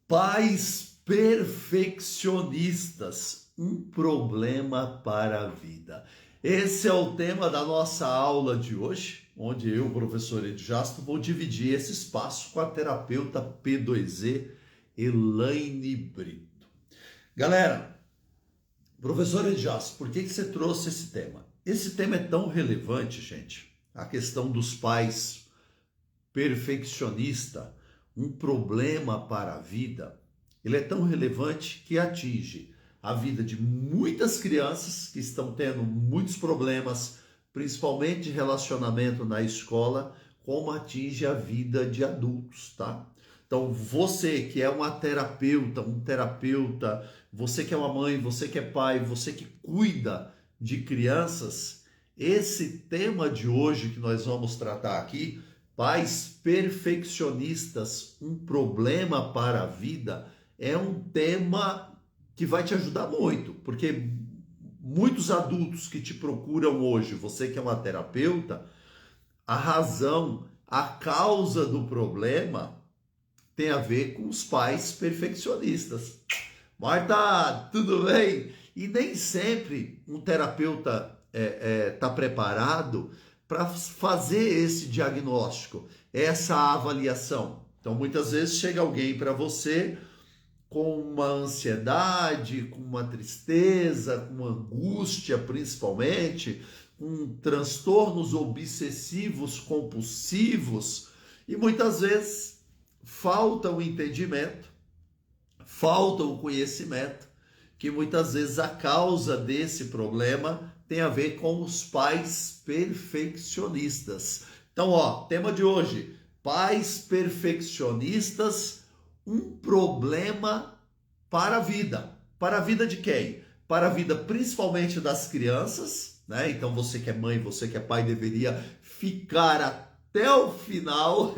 Pais perfeccionistas, um problema para a vida. Esse é o tema da nossa aula de hoje, onde eu, professor Edjasto, vou dividir esse espaço com a terapeuta P2E, Elaine Brito. Galera, professor Edjasto, por que você trouxe esse tema? Esse tema é tão relevante, gente, a questão dos pais perfeccionistas, um problema para a vida. Ele é tão relevante que atinge a vida de muitas crianças que estão tendo muitos problemas, principalmente de relacionamento na escola, como atinge a vida de adultos, tá? Então, você que é uma terapeuta, um terapeuta, você que é uma mãe, você que é pai, você que cuida de crianças, esse tema de hoje que nós vamos tratar aqui, pais perfeccionistas, um problema para a vida, é um tema que vai te ajudar muito, porque muitos adultos que te procuram hoje, você que é uma terapeuta, a razão, a causa do problema tem a ver com os pais perfeccionistas. Marta, tudo bem? E nem sempre um terapeuta está preparado para fazer esse diagnóstico, essa avaliação. Então, muitas vezes chega alguém para você com uma ansiedade, com uma tristeza, com uma angústia, principalmente, com transtornos obsessivos compulsivos, e muitas vezes falta o entendimento, falta o conhecimento, que muitas vezes a causa desse problema tem a ver com os pais perfeccionistas. Então, tema de hoje, pais perfeccionistas, um problema para a vida. Para a vida de quem? Para a vida principalmente das crianças, né? Então você que é mãe, você que é pai, deveria ficar até o final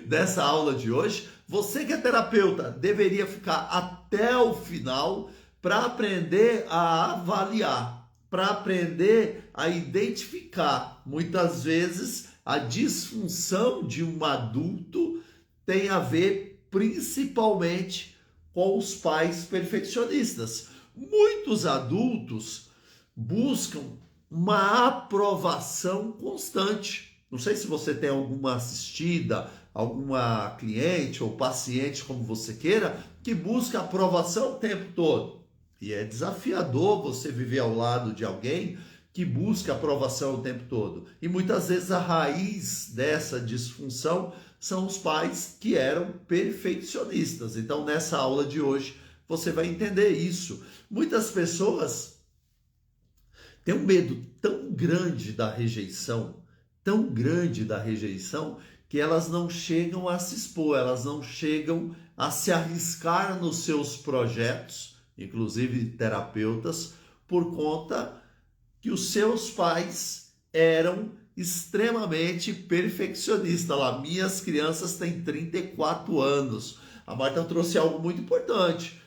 dessa aula de hoje. Você que é terapeuta, deveria ficar até o final para aprender a avaliar, para aprender a identificar. Muitas vezes a disfunção de um adulto tem a ver principalmente com os pais perfeccionistas. Muitos adultos buscam uma aprovação constante. Não sei se você tem alguma assistida, alguma cliente ou paciente, como você queira, que busca aprovação o tempo todo. E é desafiador você viver ao lado de alguém que busca aprovação o tempo todo. E muitas vezes a raiz dessa disfunção são os pais que eram perfeccionistas. Então, nessa aula de hoje, você vai entender isso. Muitas pessoas têm um medo tão grande da rejeição, que elas não chegam a se expor, elas não chegam a se arriscar nos seus projetos, inclusive terapeutas, por conta que os seus pais eram extremamente perfeccionistas. Lá, minhas crianças têm 34 anos. A Marta trouxe algo muito importante.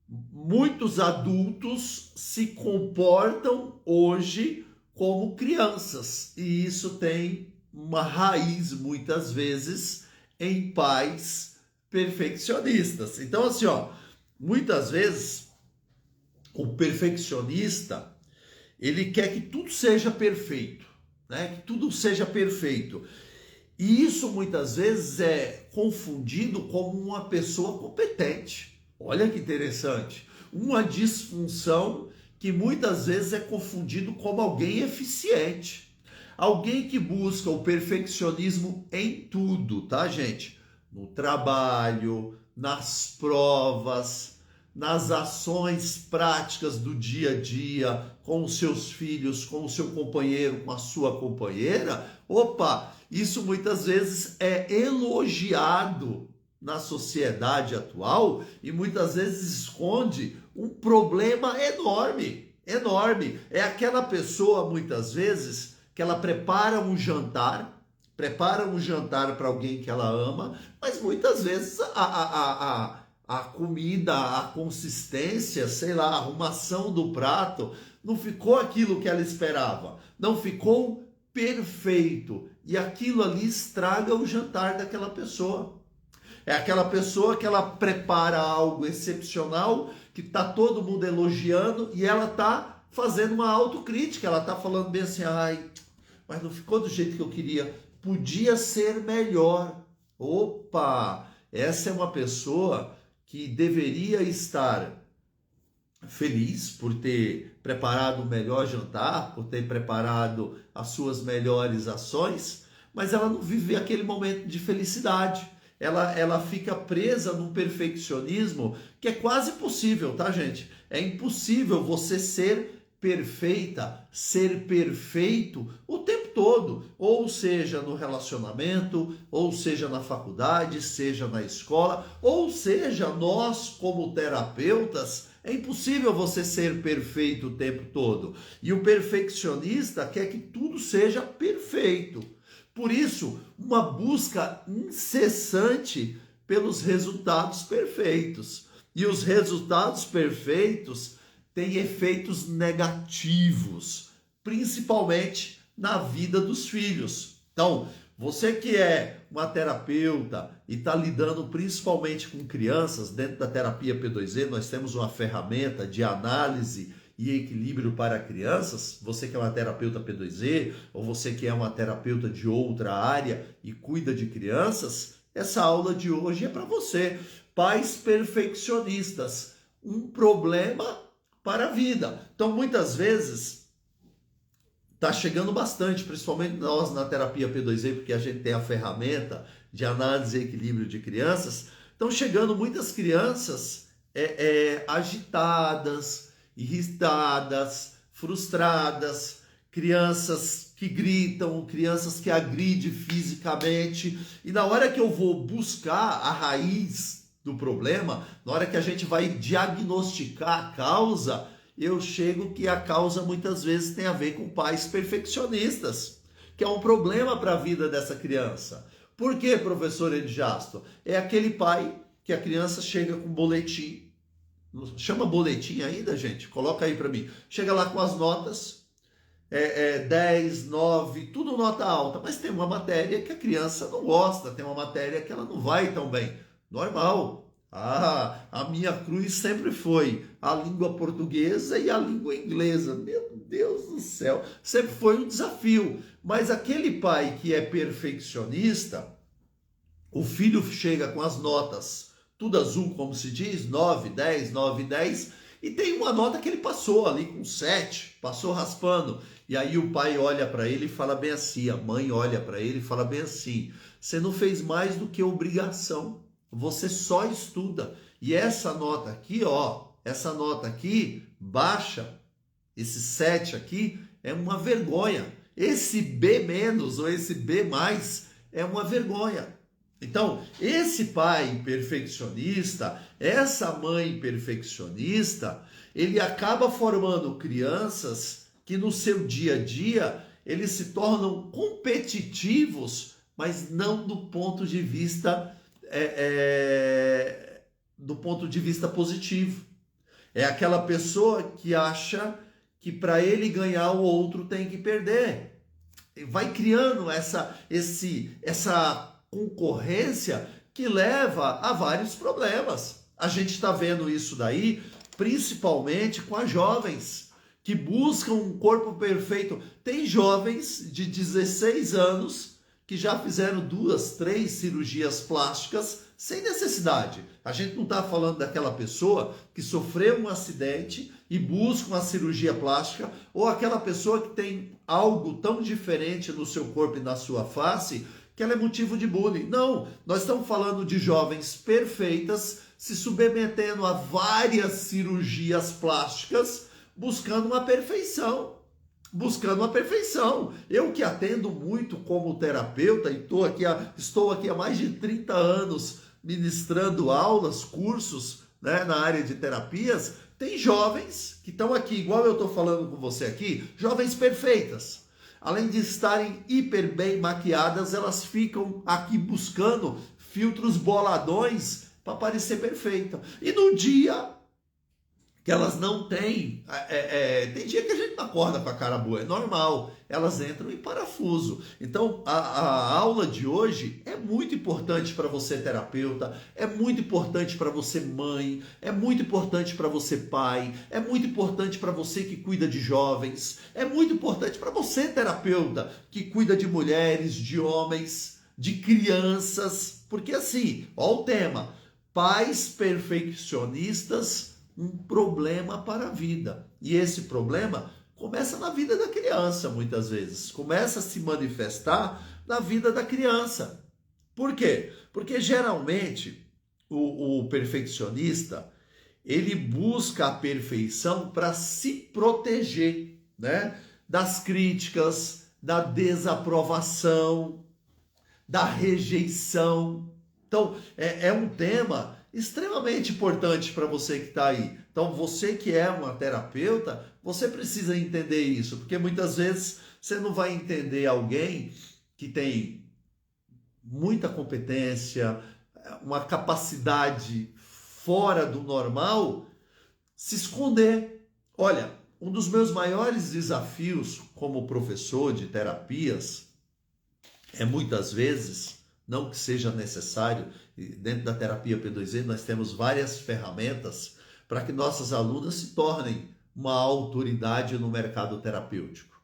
Muitos adultos se comportam hoje como crianças. E isso tem uma raiz, muitas vezes, em pais perfeccionistas. Então, assim, muitas vezes, o perfeccionista, ele quer que tudo seja perfeito, né? Que tudo seja perfeito. E isso muitas vezes é confundido como uma pessoa competente. Olha que interessante. Uma disfunção que muitas vezes é confundido como alguém eficiente. Alguém que busca o perfeccionismo em tudo, tá, gente? No trabalho, nas provas, nas ações práticas do dia a dia, com os seus filhos, com o seu companheiro, com a sua companheira. Isso muitas vezes é elogiado na sociedade atual e muitas vezes esconde um problema enorme. É aquela pessoa, muitas vezes, que ela prepara um jantar para alguém que ela ama, mas muitas vezes a comida, a consistência, sei lá, a arrumação do prato, não ficou aquilo que ela esperava, não ficou perfeito, e aquilo ali estraga o jantar daquela pessoa. É aquela pessoa que ela prepara algo excepcional, que está todo mundo elogiando e ela está fazendo uma autocrítica, ela está falando bem assim, ai, mas não ficou do jeito que eu queria, podia ser melhor. Opa, essa é uma pessoa que deveria estar feliz por ter preparado o melhor jantar, por ter preparado as suas melhores ações, mas ela não vive aquele momento de felicidade. Ela fica presa num perfeccionismo que é quase impossível, tá, gente? É impossível você ser perfeita, ser perfeito o tempo todo, ou seja no relacionamento, ou seja na faculdade, seja na escola, ou seja nós como terapeutas, é impossível você ser perfeito o tempo todo. E o perfeccionista quer que tudo seja perfeito. Por isso, uma busca incessante pelos resultados perfeitos. E os resultados perfeitos têm efeitos negativos, principalmente na vida dos filhos. Então, você que é uma terapeuta e está lidando principalmente com crianças, dentro da terapia P2E, nós temos uma ferramenta de análise e equilíbrio para crianças. Você que é uma terapeuta P2E, ou você que é uma terapeuta de outra área e cuida de crianças, essa aula de hoje é para você. Pais perfeccionistas, um problema para a vida. Então, muitas vezes, está chegando bastante, principalmente nós na terapia P2E, porque a gente tem a ferramenta de análise e equilíbrio de crianças, estão chegando muitas crianças agitadas, irritadas, frustradas, crianças que gritam, crianças que agridem fisicamente, e na hora que eu vou buscar a raiz do problema, na hora que a gente vai diagnosticar a causa, eu chego que a causa muitas vezes tem a ver com pais perfeccionistas, que é um problema para a vida dessa criança. Por quê, professor Edjasto? É aquele pai que a criança chega com boletim, chama boletim ainda, gente? Coloca aí para mim. Chega lá com as notas, 10, 9, tudo nota alta, mas tem uma matéria que a criança não gosta, tem uma matéria que ela não vai tão bem. Normal. A minha cruz sempre foi a língua portuguesa e a língua inglesa. Meu Deus do céu, sempre foi um desafio. Mas aquele pai que é perfeccionista, o filho chega com as notas tudo azul, como se diz, 9, 10, 9, 10, e tem uma nota que ele passou ali com 7, passou raspando. E aí o pai olha para ele e fala bem assim, a mãe olha para ele e fala bem assim, você não fez mais do que obrigação, você só estuda. E essa nota aqui, essa nota aqui, baixa, esse 7 aqui, é uma vergonha. Esse B- ou esse B+, é uma vergonha. Então, esse pai perfeccionista, essa mãe perfeccionista, ele acaba formando crianças que no seu dia a dia, eles se tornam competitivos, mas não do ponto de vista positivo. É aquela pessoa que acha que para ele ganhar o outro tem que perder. Vai criando essa concorrência que leva a vários problemas. A gente está vendo isso daí, principalmente com as jovens, que buscam um corpo perfeito. Tem jovens de 16 anos que já fizeram 2, 3 cirurgias plásticas sem necessidade. A gente não está falando daquela pessoa que sofreu um acidente e busca uma cirurgia plástica, ou aquela pessoa que tem algo tão diferente no seu corpo e na sua face que ela é motivo de bullying. Não, nós estamos falando de jovens perfeitas se submetendo a várias cirurgias plásticas, buscando uma perfeição. Eu que atendo muito como terapeuta e estou aqui há mais de 30 anos ministrando aulas, cursos, né, na área de terapias, tem jovens que estão aqui, igual eu estou falando com você aqui, jovens perfeitas. Além de estarem hiper bem maquiadas, elas ficam aqui buscando filtros boladões para parecer perfeita. E no dia que elas não têm. Tem dia que a gente não acorda com a cara boa, é normal, elas entram em parafuso. Então, a aula de hoje é muito importante para você, terapeuta, é muito importante para você, mãe, é muito importante para você, pai, é muito importante para você que cuida de jovens, é muito importante para você, terapeuta, que cuida de mulheres, de homens, de crianças, porque assim, ó o tema, pais perfeccionistas, um problema para a vida. E esse problema começa na vida da criança, muitas vezes. Começa a se manifestar na vida da criança. Por quê? Porque geralmente o perfeccionista, ele busca a perfeição para se proteger, né? Das críticas, da desaprovação, da rejeição. Então, é um tema extremamente importante para você que está aí. Então, você que é uma terapeuta, você precisa entender isso, porque muitas vezes você não vai entender alguém que tem muita competência, uma capacidade fora do normal, se esconder. Olha, um dos meus maiores desafios como professor de terapias é muitas vezes, não que seja necessário, dentro da terapia P2E nós temos várias ferramentas para que nossas alunas se tornem uma autoridade no mercado terapêutico.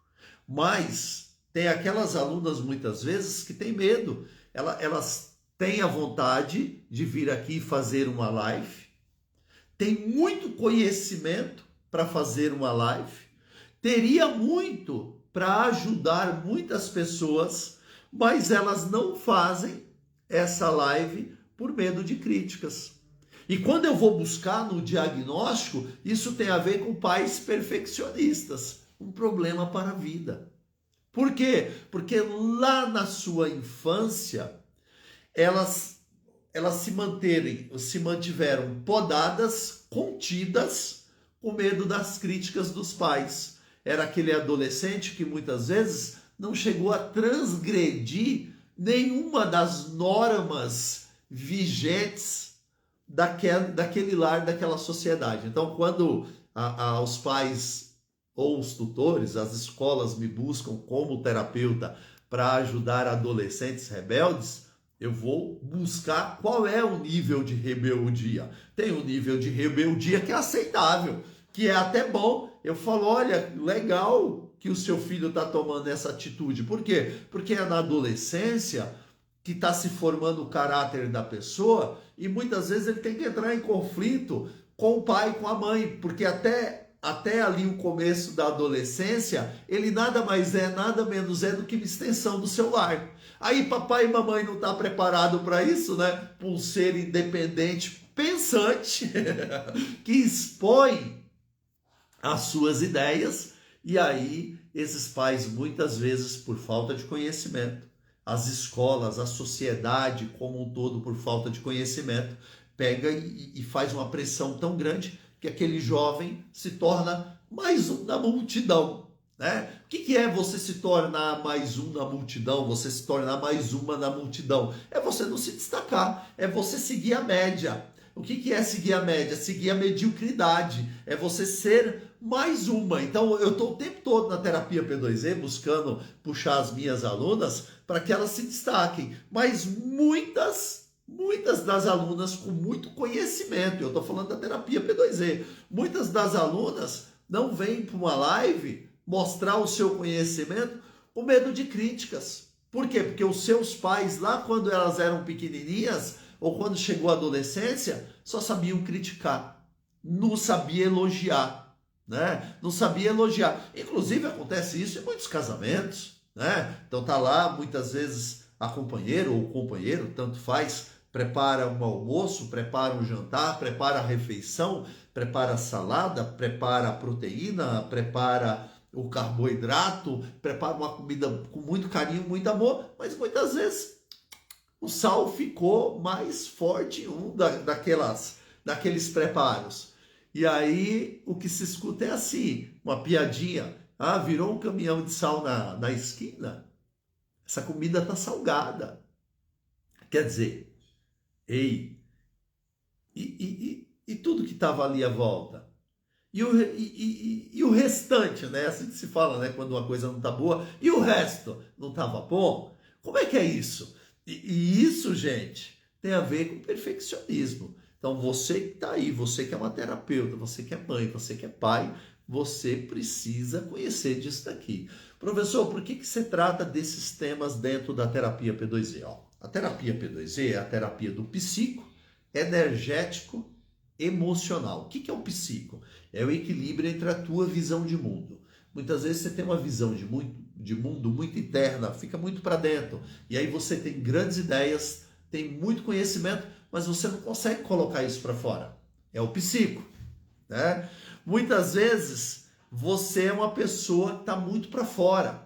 Mas tem aquelas alunas muitas vezes que têm medo, elas têm a vontade de vir aqui fazer uma live, tem muito conhecimento para fazer uma live, teria muito para ajudar muitas pessoas, mas elas não fazem essa live por medo de críticas. E quando eu vou buscar no diagnóstico, isso tem a ver com pais perfeccionistas, um problema para a vida. Por quê? Porque lá na sua infância, elas se mantiveram podadas, contidas, com medo das críticas dos pais. Era aquele adolescente que muitas vezes não chegou a transgredir nenhuma das normas vigentes daquele lar, daquela sociedade. Então, quando os pais ou os tutores, as escolas me buscam como terapeuta para ajudar adolescentes rebeldes, eu vou buscar qual é o nível de rebeldia. Tem um nível de rebeldia que é aceitável, que é até bom. Eu falo, olha, legal que o seu filho está tomando essa atitude. Por quê? Porque é na adolescência que está se formando o caráter da pessoa e muitas vezes ele tem que entrar em conflito com o pai e com a mãe, porque até ali o começo da adolescência, ele nada mais é, nada menos é do que uma extensão do seu lar. Aí papai e mamãe não estão preparados para isso, né? Para um ser independente, pensante, que expõe as suas ideias, e aí esses pais muitas vezes por falta de conhecimento, as escolas, a sociedade como um todo por falta de conhecimento, pega e faz uma pressão tão grande que aquele jovem se torna mais um na multidão, né? O que é você se tornar mais um na multidão? Você se tornar mais uma na multidão? É você não se destacar, é você seguir a média. O que é seguir a média? Seguir a mediocridade, é você ser mais uma. Então eu estou o tempo todo na terapia P2E buscando puxar as minhas alunas para que elas se destaquem, mas muitas das alunas com muito conhecimento, eu estou falando da terapia P2E, muitas das alunas não vêm para uma live mostrar o seu conhecimento com medo de críticas. Por quê? Porque os seus pais, lá quando elas eram pequenininhas, ou quando chegou a adolescência, só sabiam criticar, não sabia elogiar, né? Não sabia elogiar. Inclusive acontece isso em muitos casamentos, né? Então tá lá, muitas vezes a companheira ou o companheiro, tanto faz, prepara um almoço, prepara um jantar, prepara a refeição, prepara a salada, prepara a proteína, prepara o carboidrato, prepara uma comida com muito carinho, muito amor, mas muitas vezes o sal ficou mais forte em daqueles preparos. E aí o que se escuta é assim, uma piadinha. Ah, virou um caminhão de sal na esquina? Essa comida está salgada. Quer dizer, ei, e tudo que estava ali à volta? E o restante, né? Assim que se fala, né? Quando uma coisa não tá boa, e o resto não estava bom? Como é que é isso? E isso, gente, tem a ver com perfeccionismo. Então, você que está aí, você que é uma terapeuta, você que é mãe, você que é pai, você precisa conhecer disso daqui. Professor, por que você trata desses temas dentro da terapia P2E? Ó, a terapia P2E é a terapia do psico, energético, emocional. O que é o psico? É o equilíbrio entre a tua visão de mundo. Muitas vezes você tem uma visão de mundo muito interna, fica muito para dentro. E aí você tem grandes ideias, tem muito conhecimento, mas você não consegue colocar isso para fora. É o psico, né? Muitas vezes você é uma pessoa que está muito para fora,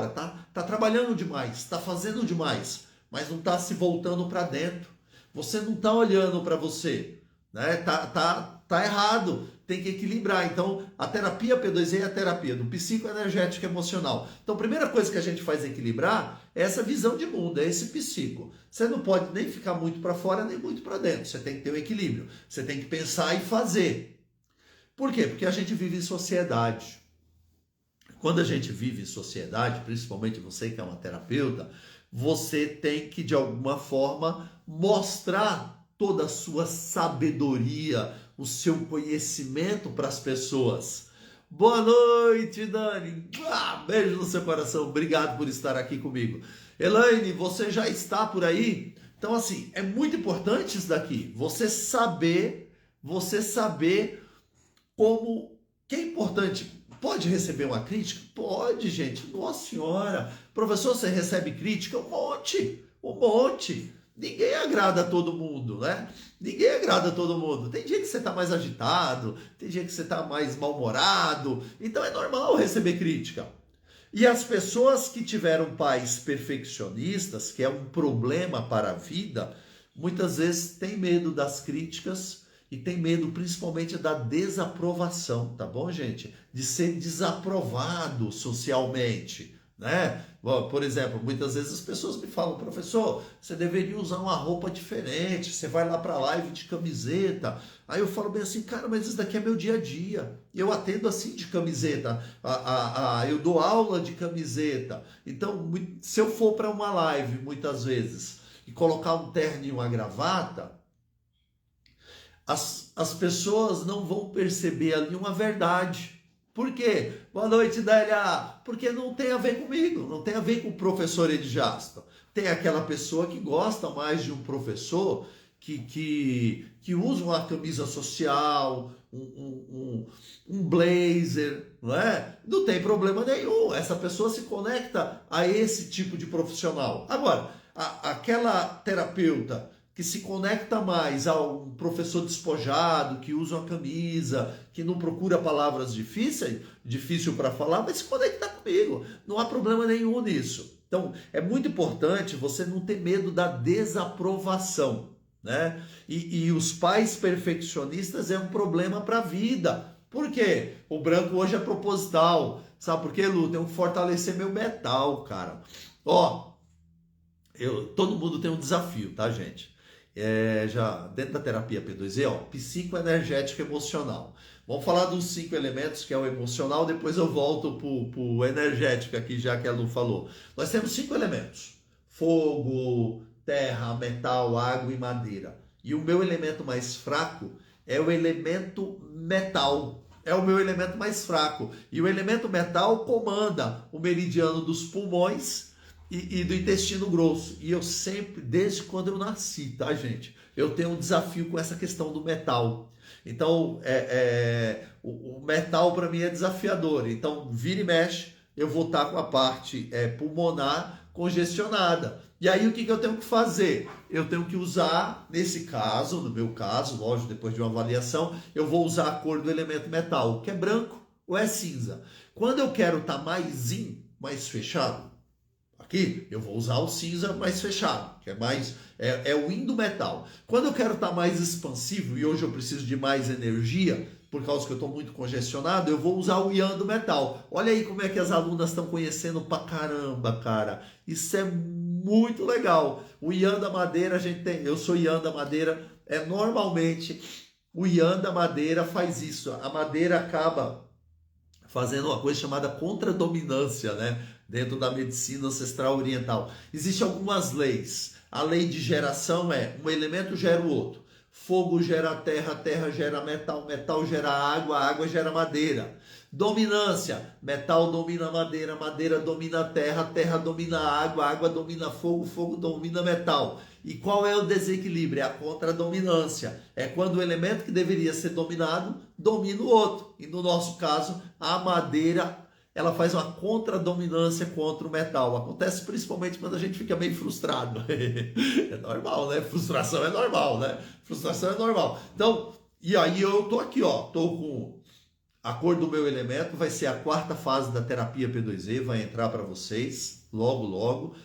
tá trabalhando demais, está fazendo demais, mas não está se voltando para dentro. Você não está olhando para você, né? Tá errado, tem que equilibrar. Então, a terapia P2E é a terapia do psicoenergético emocional. Então, a primeira coisa que a gente faz equilibrar é essa visão de mundo, é esse psico. Você não pode nem ficar muito para fora, nem muito para dentro. Você tem que ter um equilíbrio. Você tem que pensar e fazer. Por quê? Porque a gente vive em sociedade. Quando a gente vive em sociedade, principalmente você que é uma terapeuta, você tem que, de alguma forma, mostrar toda a sua sabedoria, o seu conhecimento para as pessoas. Boa noite, Dani. Beijo no seu coração. Obrigado por estar aqui comigo. Elaine, você já está por aí? Então, assim, é muito importante isso daqui. Você saber como que é importante. Pode receber uma crítica? Pode, gente. Nossa senhora. Professor, você recebe crítica? Um monte. Um monte. Ninguém agrada a todo mundo, né? Ninguém agrada a todo mundo. Tem dia que você está mais agitado, tem dia que você está mais mal-humorado. Então é normal receber crítica. E as pessoas que tiveram pais perfeccionistas, que é um problema para a vida, muitas vezes têm medo das críticas e tem medo principalmente da desaprovação, tá bom, gente? De ser desaprovado socialmente, né? Por exemplo, muitas vezes as pessoas me falam, professor, você deveria usar uma roupa diferente, você vai lá para a live de camiseta. Aí eu falo bem assim, cara, mas isso daqui é meu dia a dia. Eu atendo assim de camiseta, eu dou aula de camiseta. Então, se eu for para uma live, muitas vezes, e colocar um terno e uma gravata, as pessoas não vão perceber ali uma verdade. Por quê? Boa noite, Délia. Porque não tem a ver comigo, não tem a ver com o professor Edjasto. Tem aquela pessoa que gosta mais de um professor que usa uma camisa social, um blazer, não é? Não tem problema nenhum. Essa pessoa se conecta a esse tipo de profissional. Agora, aquela terapeuta que se conecta mais ao professor despojado, que usa uma camisa, que não procura palavras difícil para falar, mas se conecta comigo. Não há problema nenhum nisso. Então, é muito importante você não ter medo da desaprovação, né? E os pais perfeccionistas é um problema para a vida. Por quê? O branco hoje é proposital. Sabe por quê, Lu? Tem que fortalecer meu metal, cara. Ó, todo mundo tem um desafio, tá, gente? Já dentro da terapia P2E, ó, psicoenergético emocional. Vamos falar dos 5 elementos, que é o emocional, depois eu volto pro energético aqui, já que a Lu falou. Nós temos 5 elementos: fogo, terra, metal, água e madeira. E o meu elemento mais fraco é o elemento metal. É o meu elemento mais fraco. E o elemento metal comanda o meridiano dos pulmões e do intestino grosso. E eu sempre, desde quando eu nasci, tá, gente? Eu tenho um desafio com essa questão do metal. Então, o metal para mim é desafiador. Então, vira e mexe, eu vou estar com a parte pulmonar congestionada. E aí, o que eu tenho que fazer? Eu tenho que usar, nesse caso, no meu caso, lógico, depois de uma avaliação, eu vou usar a cor do elemento metal, que é branco ou é cinza. Quando eu quero estar mais fechado, aqui eu vou usar o cinza mais fechado, que é mais o yin do metal. Quando eu quero estar mais expansivo e hoje eu preciso de mais energia, por causa que eu estou muito congestionado, eu vou usar o yang do metal. Olha aí como é que as alunas estão conhecendo pra caramba, cara. Isso é muito legal. O yang da madeira, eu sou yang da madeira, normalmente O Yan da madeira faz isso. A madeira acaba fazendo uma coisa chamada contradominância, né? Dentro da medicina ancestral oriental. Existem algumas leis. A lei de geração é um elemento gera o outro. Fogo gera terra, terra gera metal, metal gera água, água gera madeira. Dominância, metal domina madeira, madeira domina terra, terra domina água, água domina fogo, fogo domina metal. E qual é o desequilíbrio? É a contradominância. É quando o elemento que deveria ser dominado domina o outro. E no nosso caso, a madeira, ela faz uma contradominância contra o metal. Acontece principalmente quando a gente fica meio frustrado. É normal, né? Frustração é normal, né? Frustração é normal. Então, e aí eu tô aqui, ó, tô com a cor do meu elemento, vai ser a quarta fase da terapia P2E, vai entrar para vocês logo, logo.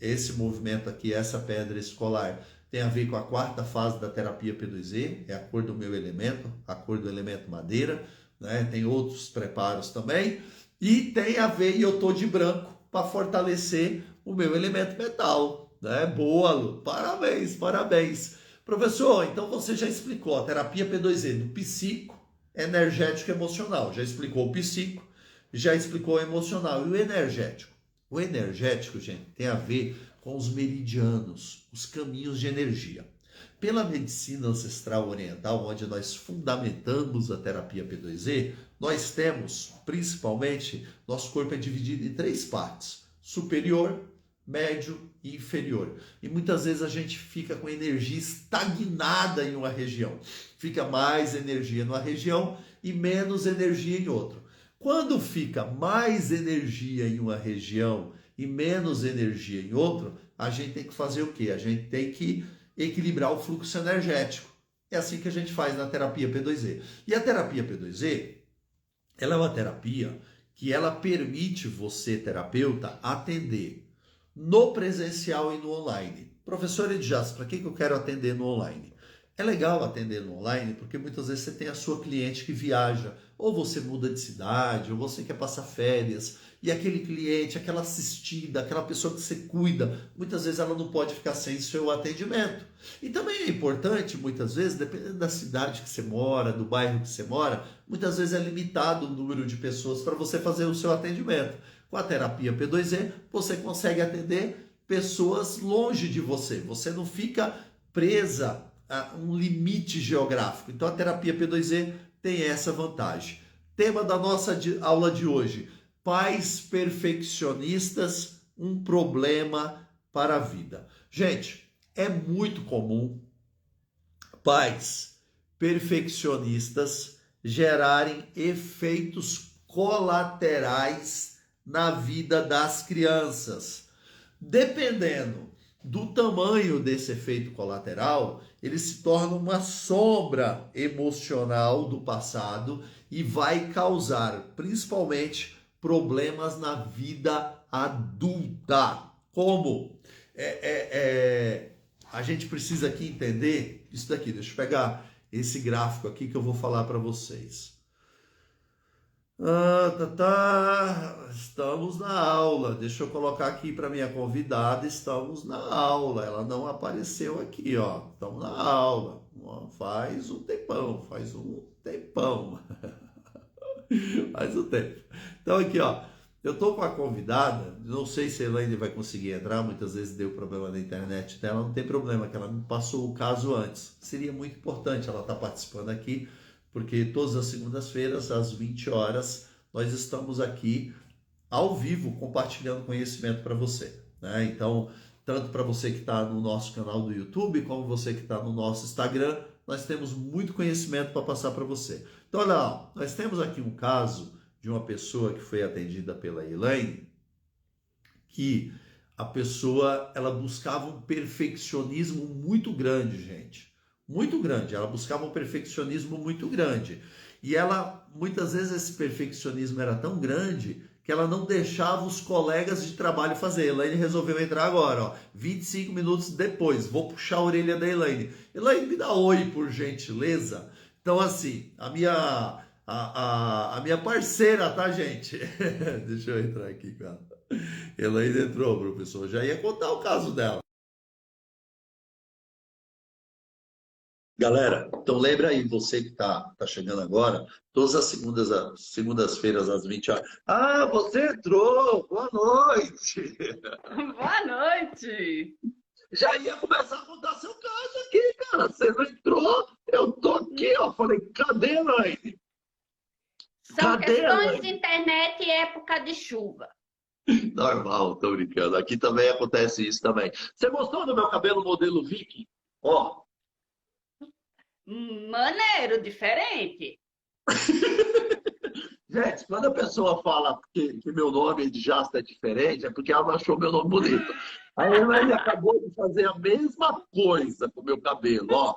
Esse movimento aqui, essa pedra escolar, tem a ver com a quarta fase da terapia P2E, é a cor do meu elemento, a cor do elemento madeira, né? Tem outros preparos também, e tem a ver, e eu tô de branco para fortalecer o meu elemento metal, né? Boa, Lu, parabéns, parabéns. Professor, então você já explicou a terapia P2E do psíquico, energético e emocional, já explicou o psíquico, já explicou o emocional e o energético. O energético, gente, tem a ver com os meridianos, os caminhos de energia. Pela medicina ancestral oriental, onde nós fundamentamos a terapia P2E, nós temos, principalmente, nosso corpo é dividido em três partes: superior, médio e inferior. E muitas vezes a gente fica com energia estagnada em uma região. Fica mais energia numa região e menos energia em outra. Quando fica mais energia em uma região e menos energia em outra, a gente tem que fazer o quê? A gente tem que equilibrar o fluxo energético. É assim que a gente faz na terapia P2E. E a terapia P2E, ela é uma terapia que ela permite você, terapeuta, atender no presencial e no online. Professor Edjas, para que eu quero atender no online? É legal atender no online porque muitas vezes você tem a sua cliente que viaja, ou você muda de cidade, ou você quer passar férias, e aquele cliente, aquela assistida, aquela pessoa que você cuida, muitas vezes ela não pode ficar sem seu atendimento. E também é importante, muitas vezes, dependendo da cidade que você mora, do bairro que você mora, muitas vezes é limitado o número de pessoas para você fazer o seu atendimento. Com a terapia P2E, você consegue atender pessoas longe de você. Você não fica presa a um limite geográfico. Então a terapia P2E tem essa vantagem. Tema da nossa aula de hoje: pais perfeccionistas, um problema para a vida. Gente, é muito comum pais perfeccionistas gerarem efeitos colaterais na vida das crianças. Dependendo do tamanho desse efeito colateral, ele se torna uma sombra emocional do passado e vai causar, principalmente, problemas na vida adulta. Como? A gente precisa aqui entender isso daqui. Deixa eu pegar esse gráfico aqui que eu vou falar para vocês. Estamos na aula. Deixa eu colocar aqui para minha convidada. Estamos na aula. Ela não apareceu aqui, ó. Estamos na aula. Faz um tempão. Faz um tempão. Faz um tempo. Então aqui, ó. Eu estou com a convidada. Não sei se a Elaine vai conseguir entrar. Muitas vezes deu problema na internet dela. Não tem problema, que ela me passou o caso antes. Seria muito importante ela estar participando aqui, porque todas as segundas-feiras, às 20 horas, nós estamos aqui ao vivo compartilhando conhecimento para você, né? Então, tanto para você que está no nosso canal do YouTube, como você que está no nosso Instagram, nós temos muito conhecimento para passar para você. Então, olha lá, nós temos aqui um caso de uma pessoa que foi atendida pela Elaine, que a pessoa, ela buscava um perfeccionismo muito grande, gente. Muito grande. Ela buscava um perfeccionismo muito grande. E ela, muitas vezes, esse perfeccionismo era tão grande que ela não deixava os colegas de trabalho fazer. Elaine resolveu entrar agora, ó, 25 minutos depois. Vou puxar a orelha da Elaine. Elaine, me dá oi, por gentileza. Então, assim, a minha parceira, tá, gente? Deixa eu entrar aqui com ela. Elaine entrou, professor. Já ia contar o caso dela. Galera, então lembra aí, você que tá chegando agora, todas as segundas-feiras às 20 horas. Ah, você entrou! Boa noite! Boa noite! Já ia começar a contar seu caso aqui, cara. Você não entrou, eu tô aqui, ó. Falei, cadê, Elaine? São Cadê, questões de Elaine? internet e época de chuva. Normal, tô brincando. Aqui também acontece isso também. Você gostou do meu cabelo modelo Viking? Ó, Maneiro, diferente. gente, quando a pessoa fala que meu nome de Jasta é diferente, é porque ela não achou meu nome bonito. A Elaine acabou de fazer a mesma coisa com o meu cabelo, ó.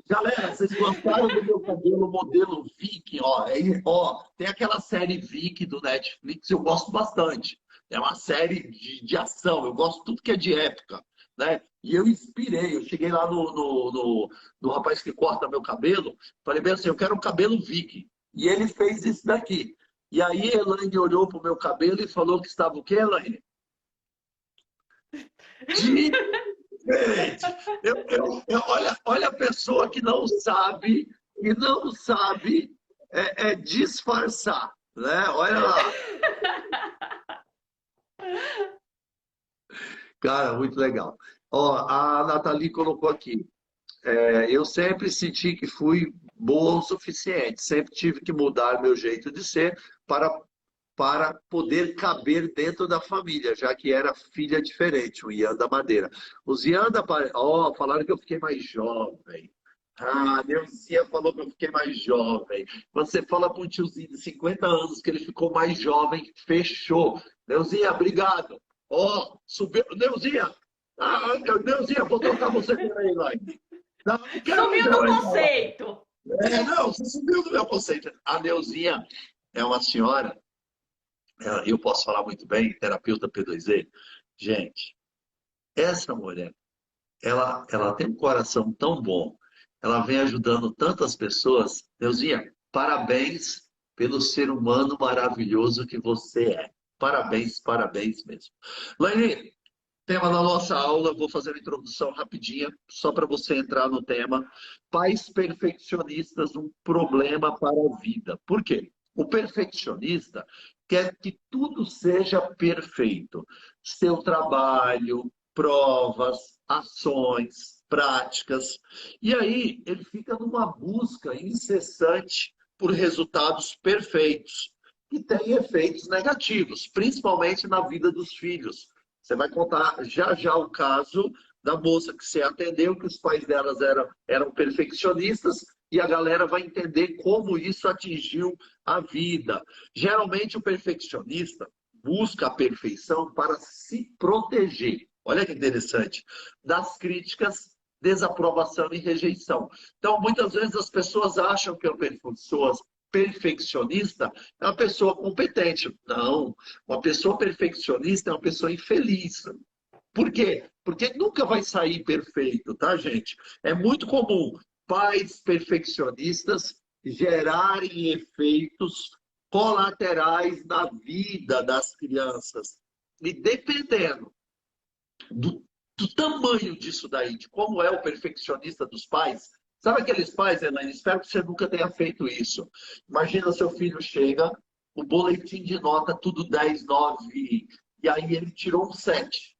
Galera, vocês gostaram do meu cabelo modelo Viking, ó? Ó, tem aquela série Viking do Netflix, eu gosto bastante. É uma série de ação, eu gosto de tudo que é de época, né? E eu inspirei, eu cheguei lá no rapaz que corta meu cabelo, falei bem assim, eu quero um cabelo Viking. E ele fez isso daqui. E aí a Elaine olhou pro meu cabelo e falou que estava o quê, Elaine? Diferente. Olha a pessoa que não sabe, disfarçar, né? Olha lá. Cara, muito legal. Ó, a Nathalie colocou aqui. Eu sempre senti que fui boa o suficiente. Sempre tive que mudar meu jeito de ser para, para poder caber dentro da família, já que era filha diferente, o Ian da Madeira. Os Ian da... Ó, falaram que eu fiquei mais jovem. Ah, Neuzinha falou que eu fiquei mais jovem. Quando você fala para um tiozinho de 50 anos que ele ficou mais jovem, fechou. Neuzinha, obrigado. Ó, subiu. Neuzinha, Neuzinha, vou trocar você por aí, lá. Não, não quero Subiu mais no ela aí, não. conceito. Não, você subiu do meu conceito. A Neuzinha é uma senhora, eu posso falar muito bem, terapeuta P2E. Gente, essa mulher, ela tem um coração tão bom, ela vem ajudando tantas pessoas. Neuzinha, parabéns pelo ser humano maravilhoso que você é. Parabéns, parabéns mesmo. Laine, tema da nossa aula, vou fazer uma introdução rapidinha, só para você entrar no tema. Pais perfeccionistas, um problema para a vida. Por quê? O perfeccionista quer que tudo seja perfeito. Seu trabalho, provas, ações, práticas. E aí ele fica numa busca incessante por resultados perfeitos, que tem efeitos negativos, principalmente na vida dos filhos. Você vai contar já já o caso da moça que você atendeu, que os pais delas eram perfeccionistas, e a galera vai entender como isso atingiu a vida. Geralmente o perfeccionista busca a perfeição para se proteger. Olha que interessante. Das críticas, desaprovação e rejeição. Então, muitas vezes as pessoas acham que a pessoa perfeccionista é uma pessoa competente. Não, uma pessoa perfeccionista é uma pessoa infeliz. Por quê? Porque nunca vai sair perfeito, tá, gente? É muito comum pais perfeccionistas gerarem efeitos colaterais na vida das crianças. E dependendo do, do tamanho disso daí, de como é o perfeccionista dos pais, sabe aqueles pais, Elaine? Espero que você nunca tenha feito isso. Imagina seu filho chega, o boletim de nota, tudo 10, 9, e aí ele tirou um 7.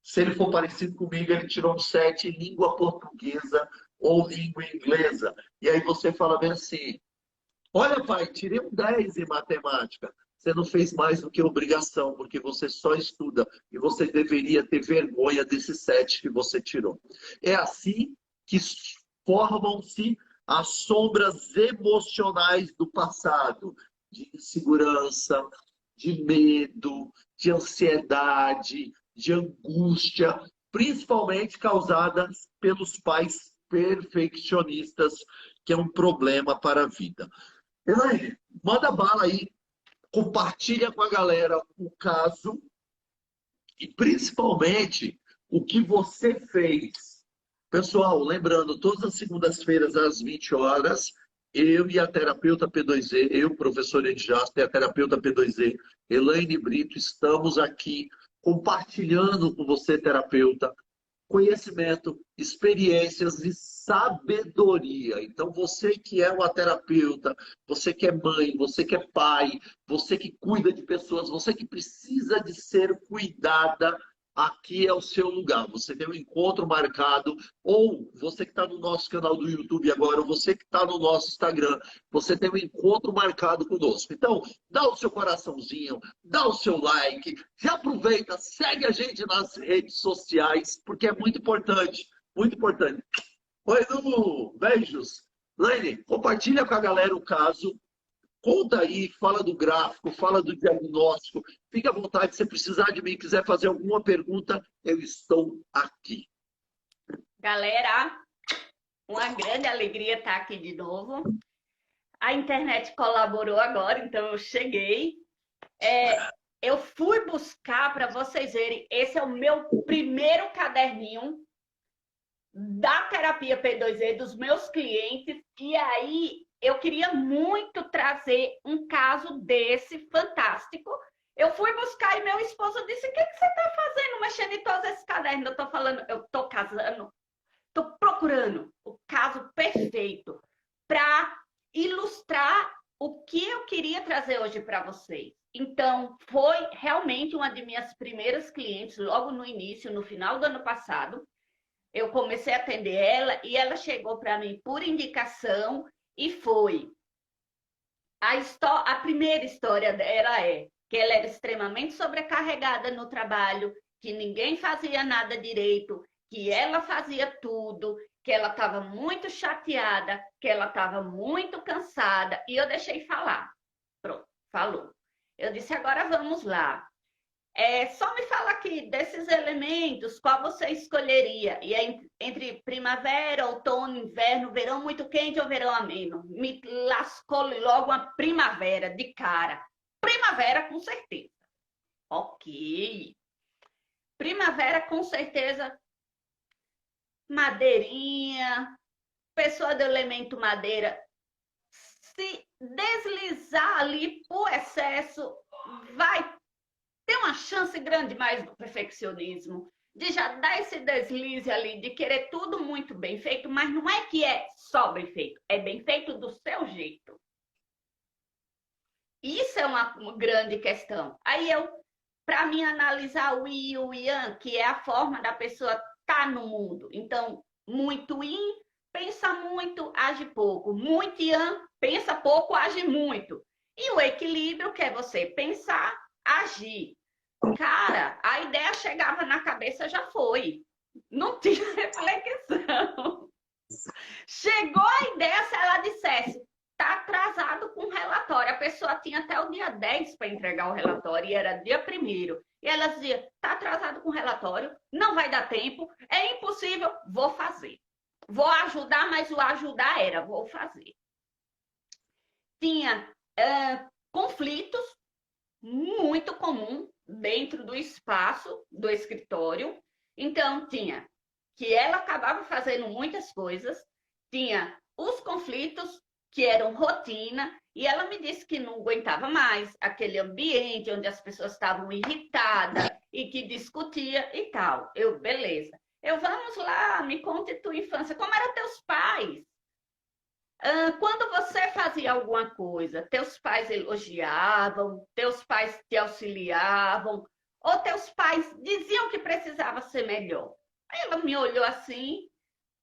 Se ele for parecido comigo, ele tirou um 7 em língua portuguesa ou língua inglesa. E aí você fala bem assim: olha, pai, tirei um 10 em matemática. Você não fez mais do que obrigação, porque você só estuda e você deveria ter vergonha desse 7 que você tirou. É assim que formam-se as sombras emocionais do passado, de insegurança, de medo, de ansiedade, de angústia, principalmente causadas pelos pais perfeccionistas, que é um problema para a vida. Elaine, manda bala aí, compartilha com a galera o caso e principalmente o que você fez. Pessoal, lembrando, todas as segundas-feiras às 20 horas, eu e a terapeuta P2E, eu, professor Edjasto, e a terapeuta P2E, Elaine Brito, estamos aqui compartilhando com você, terapeuta, conhecimento, experiências e sabedoria. Então, você que é uma terapeuta, você que é mãe, você que é pai, você que cuida de pessoas, você que precisa de ser cuidada, aqui é o seu lugar. Você tem um encontro marcado, ou você que está no nosso canal do YouTube agora, ou você que está no nosso Instagram, você tem um encontro marcado conosco. Então, dá o seu coraçãozinho, dá o seu like, já aproveita, segue a gente nas redes sociais, porque é muito importante, muito importante. Oi, Edu, beijos. Laine, compartilha com a galera o caso. Conta aí, fala do gráfico, fala do diagnóstico. Fique à vontade, se precisar de mim, quiser fazer alguma pergunta, eu estou aqui. Galera, uma grande alegria estar aqui de novo. A internet colaborou agora, então eu cheguei. Eu fui buscar, para vocês verem, esse é o meu primeiro caderninho da terapia P2E, dos meus clientes, e aí eu queria muito trazer um caso desse fantástico. Eu fui buscar e meu esposo disse: o que você está fazendo mexendo em todos esses cadernos? Eu estou falando, eu estou casando, estou procurando o caso perfeito para ilustrar o que eu queria trazer hoje para vocês. Então, foi realmente uma de minhas primeiras clientes, logo no início, no final do ano passado. Eu comecei a atender ela e ela chegou para mim por indicação e foi. A primeira história dela é que ela era extremamente sobrecarregada no trabalho, que ninguém fazia nada direito, que ela fazia tudo, que ela estava muito chateada, que ela estava muito cansada, e eu deixei falar. Pronto, falou. Eu disse: agora vamos lá. Só me fala aqui desses elementos, qual você escolheria? E é entre primavera, outono, inverno, verão muito quente ou verão ameno? Me lascou logo uma primavera de cara. Primavera, com certeza. Ok. Primavera, com certeza. Madeirinha, pessoa do elemento madeira, se deslizar ali por excesso, vai ter uma chance grande mais do perfeccionismo, de já dar esse deslize ali, de querer tudo muito bem feito, mas não é que é só bem feito, é bem feito do seu jeito. Isso é uma grande questão. Aí para mim, analisar o yin e o yang, que é a forma da pessoa estar no mundo. Então, muito yin, pensa muito, age pouco. Muito yang, pensa pouco, age muito. E o equilíbrio, que é você pensar, agir. Cara, a ideia chegava na cabeça, já foi. Não tinha reflexão. Chegou a ideia, se ela dissesse: tá atrasado com o relatório. A pessoa tinha até o dia 10 para entregar o relatório, e era dia 1º. E ela dizia: tá atrasado com o relatório, não vai dar tempo, é impossível, vou fazer. Vou ajudar, mas o ajudar era: vou fazer. Tinha conflitos, muito comum, dentro do espaço do escritório. Então, tinha que ela acabava fazendo muitas coisas, tinha os conflitos, que eram rotina, e ela me disse que não aguentava mais aquele ambiente onde as pessoas estavam irritadas e que discutia e tal. Eu, beleza. Vamos lá, me conte tua infância. Como eram teus pais? Quando você fazia alguma coisa, teus pais elogiavam, teus pais te auxiliavam, ou teus pais diziam que precisava ser melhor? Aí ela me olhou assim: o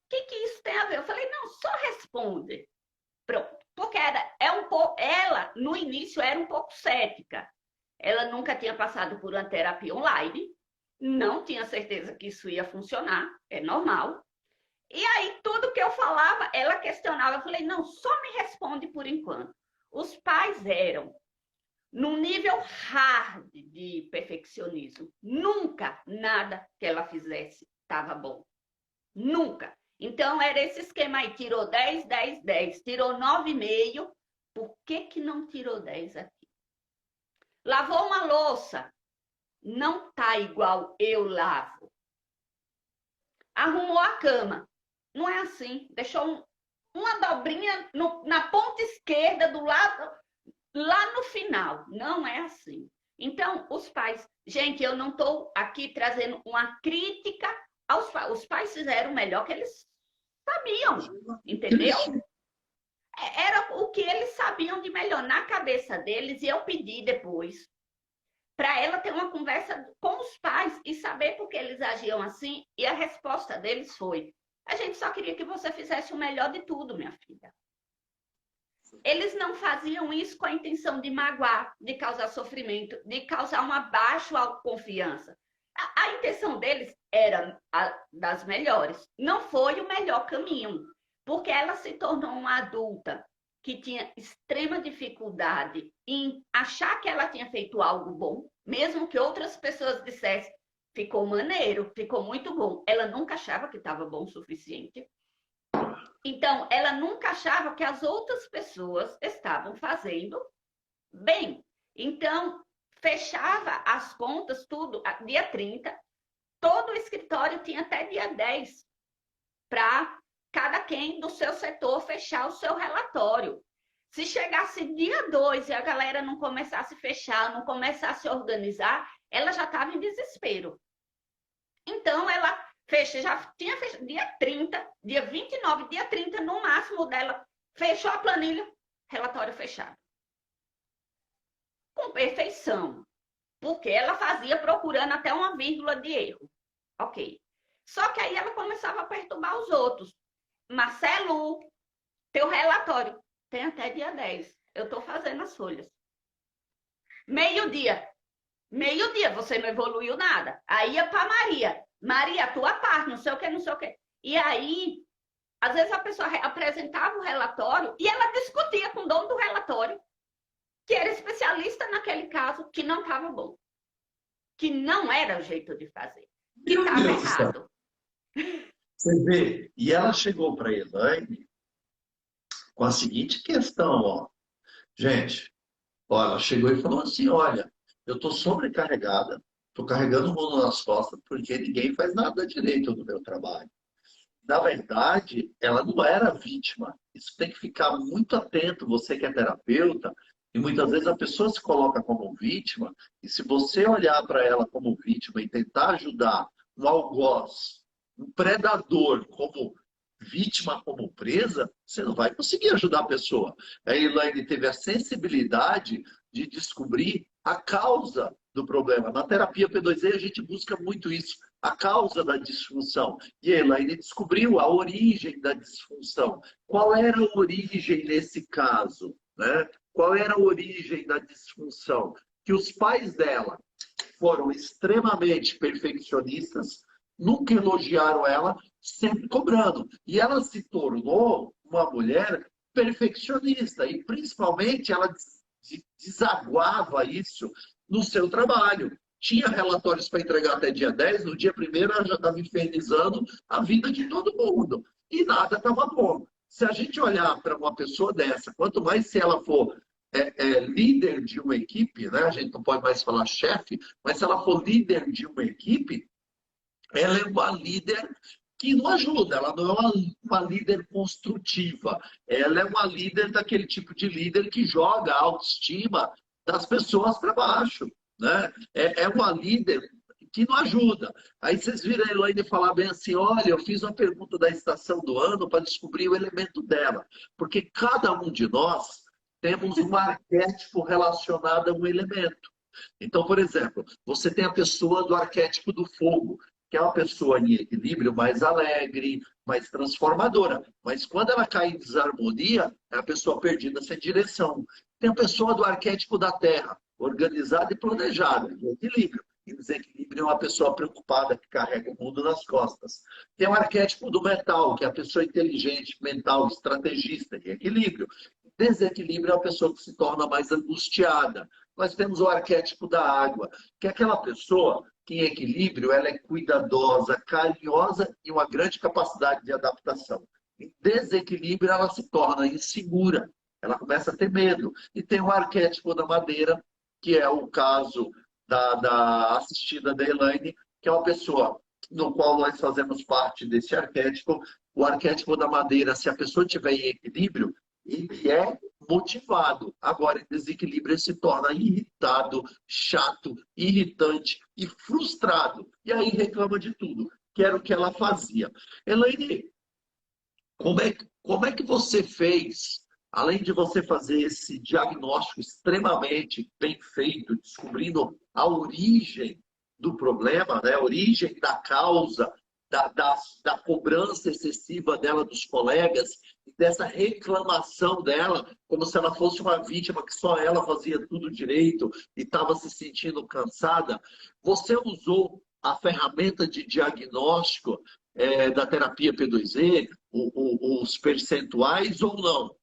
que isso tem a ver? Eu falei: não, só responde. Pronto. Porque ela, no início, era um pouco cética. Ela nunca tinha passado por uma terapia online, não tinha certeza que isso ia funcionar, é normal. E aí, tudo que eu falava, ela questionava. Eu falei: não, só me responde por enquanto. Os pais eram num nível hard de perfeccionismo. Nunca nada que ela fizesse estava bom. Nunca. Então, era esse esquema aí: tirou 10, 10, 10, tirou 9,5. Por que não tirou 10 aqui? Lavou uma louça, não tá igual eu lavo. Arrumou a cama, não é assim. Deixou uma dobrinha na ponta esquerda do lado, lá no final. Não é assim. Então, os pais... Gente, eu não estou aqui trazendo uma crítica aos pais. Os pais fizeram o melhor que eles sabiam, entendeu? Era o que eles sabiam de melhor na cabeça deles, e eu pedi depois para ela ter uma conversa com os pais e saber por que eles agiam assim, e a resposta deles foi: a gente só queria que você fizesse o melhor de tudo, minha filha. Eles não faziam isso com a intenção de magoar, de causar sofrimento, de causar uma baixa autoconfiança. A intenção deles era das melhores. Não foi o melhor caminho, porque ela se tornou uma adulta que tinha extrema dificuldade em achar que ela tinha feito algo bom, mesmo que outras pessoas dissessem: ficou maneiro, ficou muito bom. Ela nunca achava que estava bom o suficiente. Então, ela nunca achava que as outras pessoas estavam fazendo bem. Então, fechava as contas, tudo, dia 30. Todo o escritório tinha até dia 10 para cada quem do seu setor fechar o seu relatório. Se chegasse dia 2 e a galera não começasse a fechar, não começasse a organizar, ela já estava em desespero. Então, ela já tinha fechado dia 30, dia 29, dia 30, no máximo dela, fechou a planilha, relatório fechado. Com perfeição, porque ela fazia procurando até uma vírgula de erro. Ok. Só que aí ela começava a perturbar os outros. Marcelo, teu relatório tem até dia 10. Eu estou fazendo as folhas. Meio-dia, você não evoluiu nada. Aí ia para Maria. Maria, a tua parte, não sei o que, não sei o que. E aí, às vezes a pessoa apresentava o relatório e ela discutia com o dono do relatório, que era especialista naquele caso, que não estava bom. Que não era o jeito de fazer. Que estava errado. Você vê, e ela chegou para a Elaine com a seguinte questão, ó. Gente, ó, ela chegou e falou assim, olha, eu estou sobrecarregada, estou carregando o mundo nas costas porque ninguém faz nada direito no meu trabalho. Na verdade, ela não era vítima. Isso tem que ficar muito atento, você que é terapeuta, e muitas vezes a pessoa se coloca como vítima, e se você olhar para ela como vítima e tentar ajudar um algoz, um predador como vítima, como presa, você não vai conseguir ajudar a pessoa. A Elaine teve a sensibilidade de descobrir a causa do problema. Na terapia P2E a gente busca muito isso, a causa da disfunção. E a Elaine descobriu a origem da disfunção. Qual era a origem nesse caso? Né? Qual era a origem da disfunção? Que os pais dela foram extremamente perfeccionistas, nunca elogiaram ela, sempre cobrando. E ela se tornou uma mulher perfeccionista. E, principalmente, ela desaguava isso no seu trabalho. Tinha relatórios para entregar até dia 10, no dia 1º ela já estava infernizando a vida de todo mundo. E nada estava bom. Se a gente olhar para uma pessoa dessa, quanto mais se ela for líder de uma equipe, né? A gente não pode mais falar chefe, mas se ela for líder de uma equipe, ela é uma líder que não ajuda, ela não é uma líder construtiva, ela é uma líder daquele tipo de líder que joga a autoestima das pessoas para baixo. Né? É uma líder que não ajuda. Aí vocês viram a Elaine falar bem assim, olha, eu fiz uma pergunta da estação do ano para descobrir o elemento dela. Porque cada um de nós temos um arquétipo relacionado a um elemento. Então, por exemplo, você tem a pessoa do arquétipo do fogo, que é uma pessoa em equilíbrio mais alegre, mais transformadora. Mas quando ela cai em desarmonia, é a pessoa perdida sem direção. Tem a pessoa do arquétipo da terra, organizada e planejada, em equilíbrio. Em desequilíbrio é uma pessoa preocupada que carrega o mundo nas costas. Tem o arquétipo do metal, que é a pessoa inteligente, mental, estrategista, em equilíbrio. Desequilíbrio é a pessoa que se torna mais angustiada. Nós temos o arquétipo da água, que é aquela pessoa que em equilíbrio ela é cuidadosa, carinhosa e uma grande capacidade de adaptação. Em desequilíbrio ela se torna insegura, ela começa a ter medo. E tem o arquétipo da madeira, que é o caso da assistida da Elaine, que é uma pessoa no qual nós fazemos parte desse arquétipo. O arquétipo da madeira, se a pessoa estiver em equilíbrio, ele é motivado. Agora, em desequilíbrio, ele se torna irritado, chato, irritante e frustrado. E aí reclama de tudo, que era o que ela fazia. Elaine, como é que você fez, além de você fazer esse diagnóstico extremamente bem feito, descobrindo a origem do problema, né? A origem da causa, da cobrança excessiva dela dos colegas, dessa reclamação dela, como se ela fosse uma vítima que só ela fazia tudo direito e estava se sentindo cansada. Você usou a ferramenta de diagnóstico da terapia P2E, os percentuais ou não?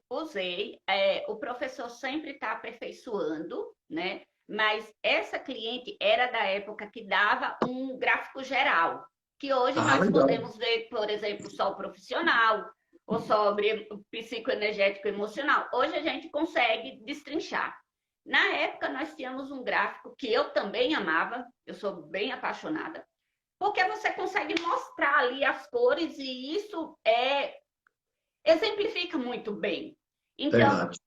Usei, o professor sempre está aperfeiçoando, né? Mas essa cliente era da época que dava um gráfico geral, que hoje Ah, nós legal. podemos ver, por exemplo, só o profissional, ou sobre o psicoenergético emocional. Hoje a gente consegue destrinchar. Na época, nós tínhamos um gráfico que eu também amava, eu sou bem apaixonada, porque você consegue mostrar ali as cores e isso exemplifica muito bem. Então, Verdade.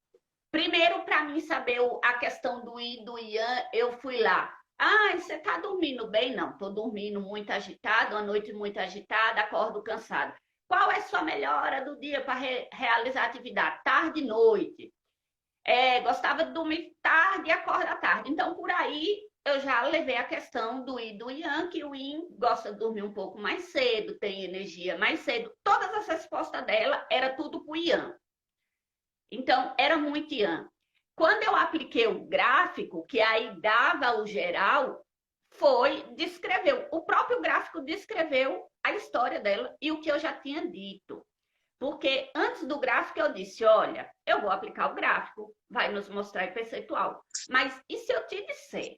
primeiro, para mim saber a questão do Yin, do Yang, eu fui lá. Ah, você está dormindo bem? Não, estou dormindo muito agitado, a noite muito agitada, acordo cansado. Qual é a sua melhor hora do dia para realizar atividade? Tarde e noite. Gostava de dormir tarde e acordar tarde. Então, por aí, eu já levei a questão do Yin e do Yang, que o Yin gosta de dormir um pouco mais cedo, tem energia mais cedo. Todas as respostas dela era tudo para o Yang. Então, era muito Yang. Quando eu apliquei o gráfico, que aí dava o geral, descreveu. O próprio gráfico descreveu a história dela e o que eu já tinha dito. Porque antes do gráfico eu disse, olha, eu vou aplicar o gráfico, vai nos mostrar o percentual. Mas e se eu te disser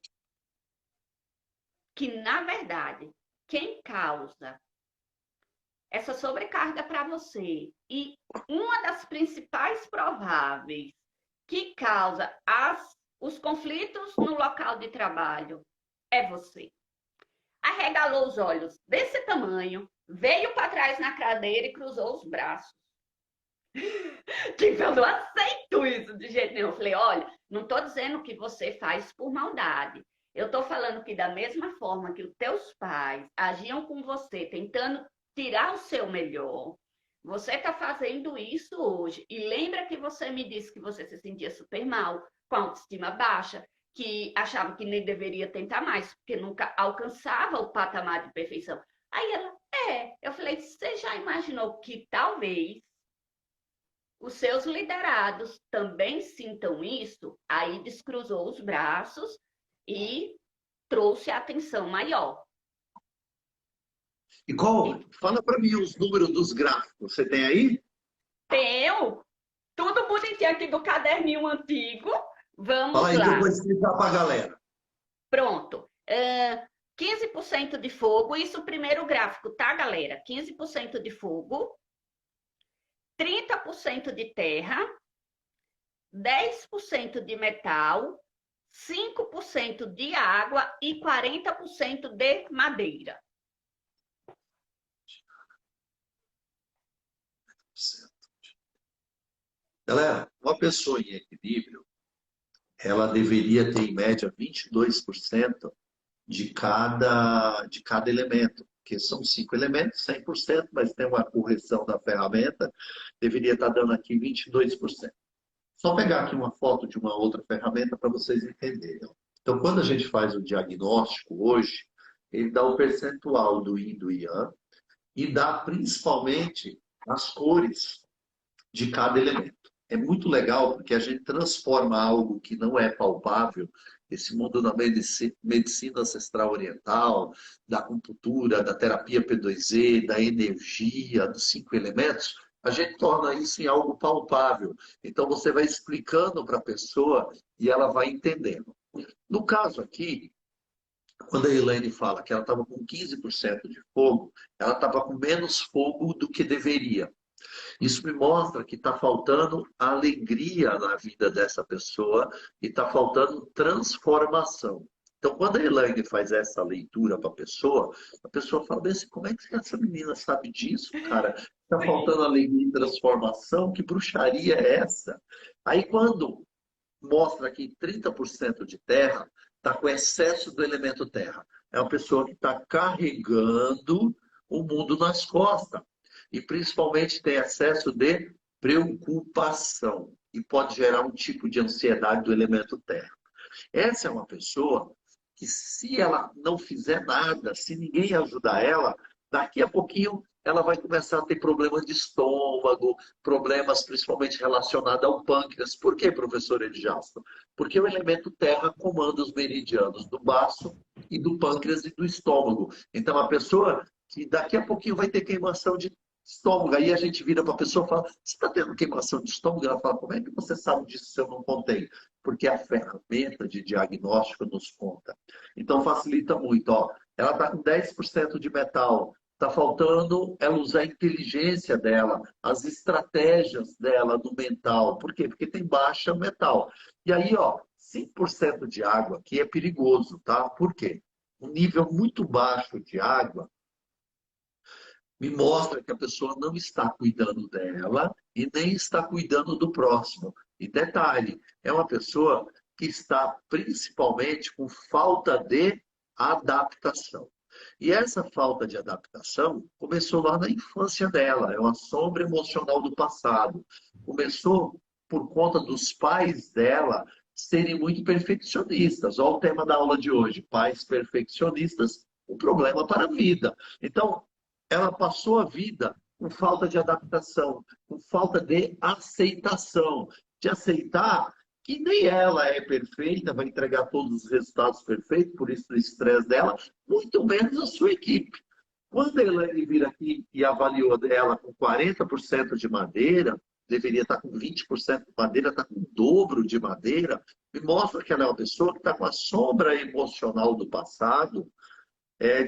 que, na verdade, quem causa essa sobrecarga para você e uma das principais prováveis que causa os conflitos no local de trabalho é você. Arregalou os olhos desse tamanho, veio para trás na cadeira e cruzou os braços. Tipo, eu não aceito isso de jeito nenhum. Eu falei, olha, não estou dizendo que você faz por maldade. Eu estou falando que da mesma forma que os teus pais agiam com você, tentando tirar o seu melhor, você está fazendo isso hoje. E lembra que você me disse que você se sentia super mal, com a autoestima baixa, que achava que nem deveria tentar mais, porque nunca alcançava o patamar de perfeição. Aí ela, eu falei, você já imaginou que talvez os seus liderados também sintam isso? Aí descruzou os braços e trouxe a atenção maior. E qual? Fala para mim os números dos gráficos. Você tem aí? Tenho tudo bonitinho aqui do caderninho antigo. Fala Vamos aí que eu vou lá. explicar para a galera. Pronto. 15% de fogo, isso o primeiro gráfico, tá, galera? 15% de fogo, 30% de terra, 10% de metal, 5% de água e 40% de madeira. Galera, uma pessoa em equilíbrio, ela deveria ter em média 22% de cada elemento, porque são 5 elementos, 100%, mas tem uma correção da ferramenta, deveria estar dando aqui 22%. Só pegar aqui uma foto de uma outra ferramenta para vocês entenderem. Então, quando a gente faz o diagnóstico hoje, ele dá o percentual do Yin e do Yang e dá principalmente as cores de cada elemento. É muito legal porque a gente transforma algo que não é palpável, esse mundo da medicina ancestral oriental, da acupuntura, da terapia P2E, da energia, dos 5 elementos, a gente torna isso em algo palpável. Então você vai explicando para a pessoa e ela vai entendendo. No caso aqui, quando a Elaine fala que ela estava com 15% de fogo, ela estava com menos fogo do que deveria. Isso me mostra que está faltando alegria na vida dessa pessoa e está faltando transformação. Então, quando a Elaine faz essa leitura para a pessoa fala bem assim, como é que essa menina sabe disso, cara? Está faltando alegria e transformação? Que bruxaria é essa? Aí, quando mostra aqui 30% de terra, está com excesso do elemento terra. É uma pessoa que está carregando o mundo nas costas. e principalmente tem excesso de preocupação e pode gerar um tipo de ansiedade do elemento terra. Essa é uma pessoa que, se ela não fizer nada, se ninguém ajudar ela, daqui a pouquinho ela vai começar a ter problemas de estômago, problemas principalmente relacionados ao pâncreas. Por quê, professor Edjaston? Porque o elemento terra comanda os meridianos do baço e do pâncreas e do estômago. Então, a pessoa que daqui a pouquinho vai ter queimação de estômago. Aí a gente vira para a pessoa e fala: você está tendo queimação de estômago? Ela fala: como é que você sabe disso se eu não contei? Porque a ferramenta de diagnóstico nos conta. Então facilita muito. Ó, ela está com 10% de metal. Está faltando ela usar a inteligência dela, as estratégias dela do mental. Por quê? Porque tem baixa metal. E aí, ó, 5% de água aqui é perigoso, tá? Por quê? Um nível muito baixo de água me mostra que a pessoa não está cuidando dela e nem está cuidando do próximo. E detalhe, é uma pessoa que está principalmente com falta de adaptação. E essa falta de adaptação começou lá na infância dela, é uma sombra emocional do passado. Começou por conta dos pais dela serem muito perfeccionistas. Olha o tema da aula de hoje: pais perfeccionistas, um problema para a vida. Então, ela passou a vida com falta de adaptação, com falta de aceitação, de aceitar que nem ela é perfeita, vai entregar todos os resultados perfeitos, por isso o estresse dela, muito menos a sua equipe. Quando a Elaine vir aqui e avaliou ela com 40% de madeira, deveria estar com 20% de madeira, está com o dobro de madeira, me mostra que ela é uma pessoa que está com a sombra emocional do passado,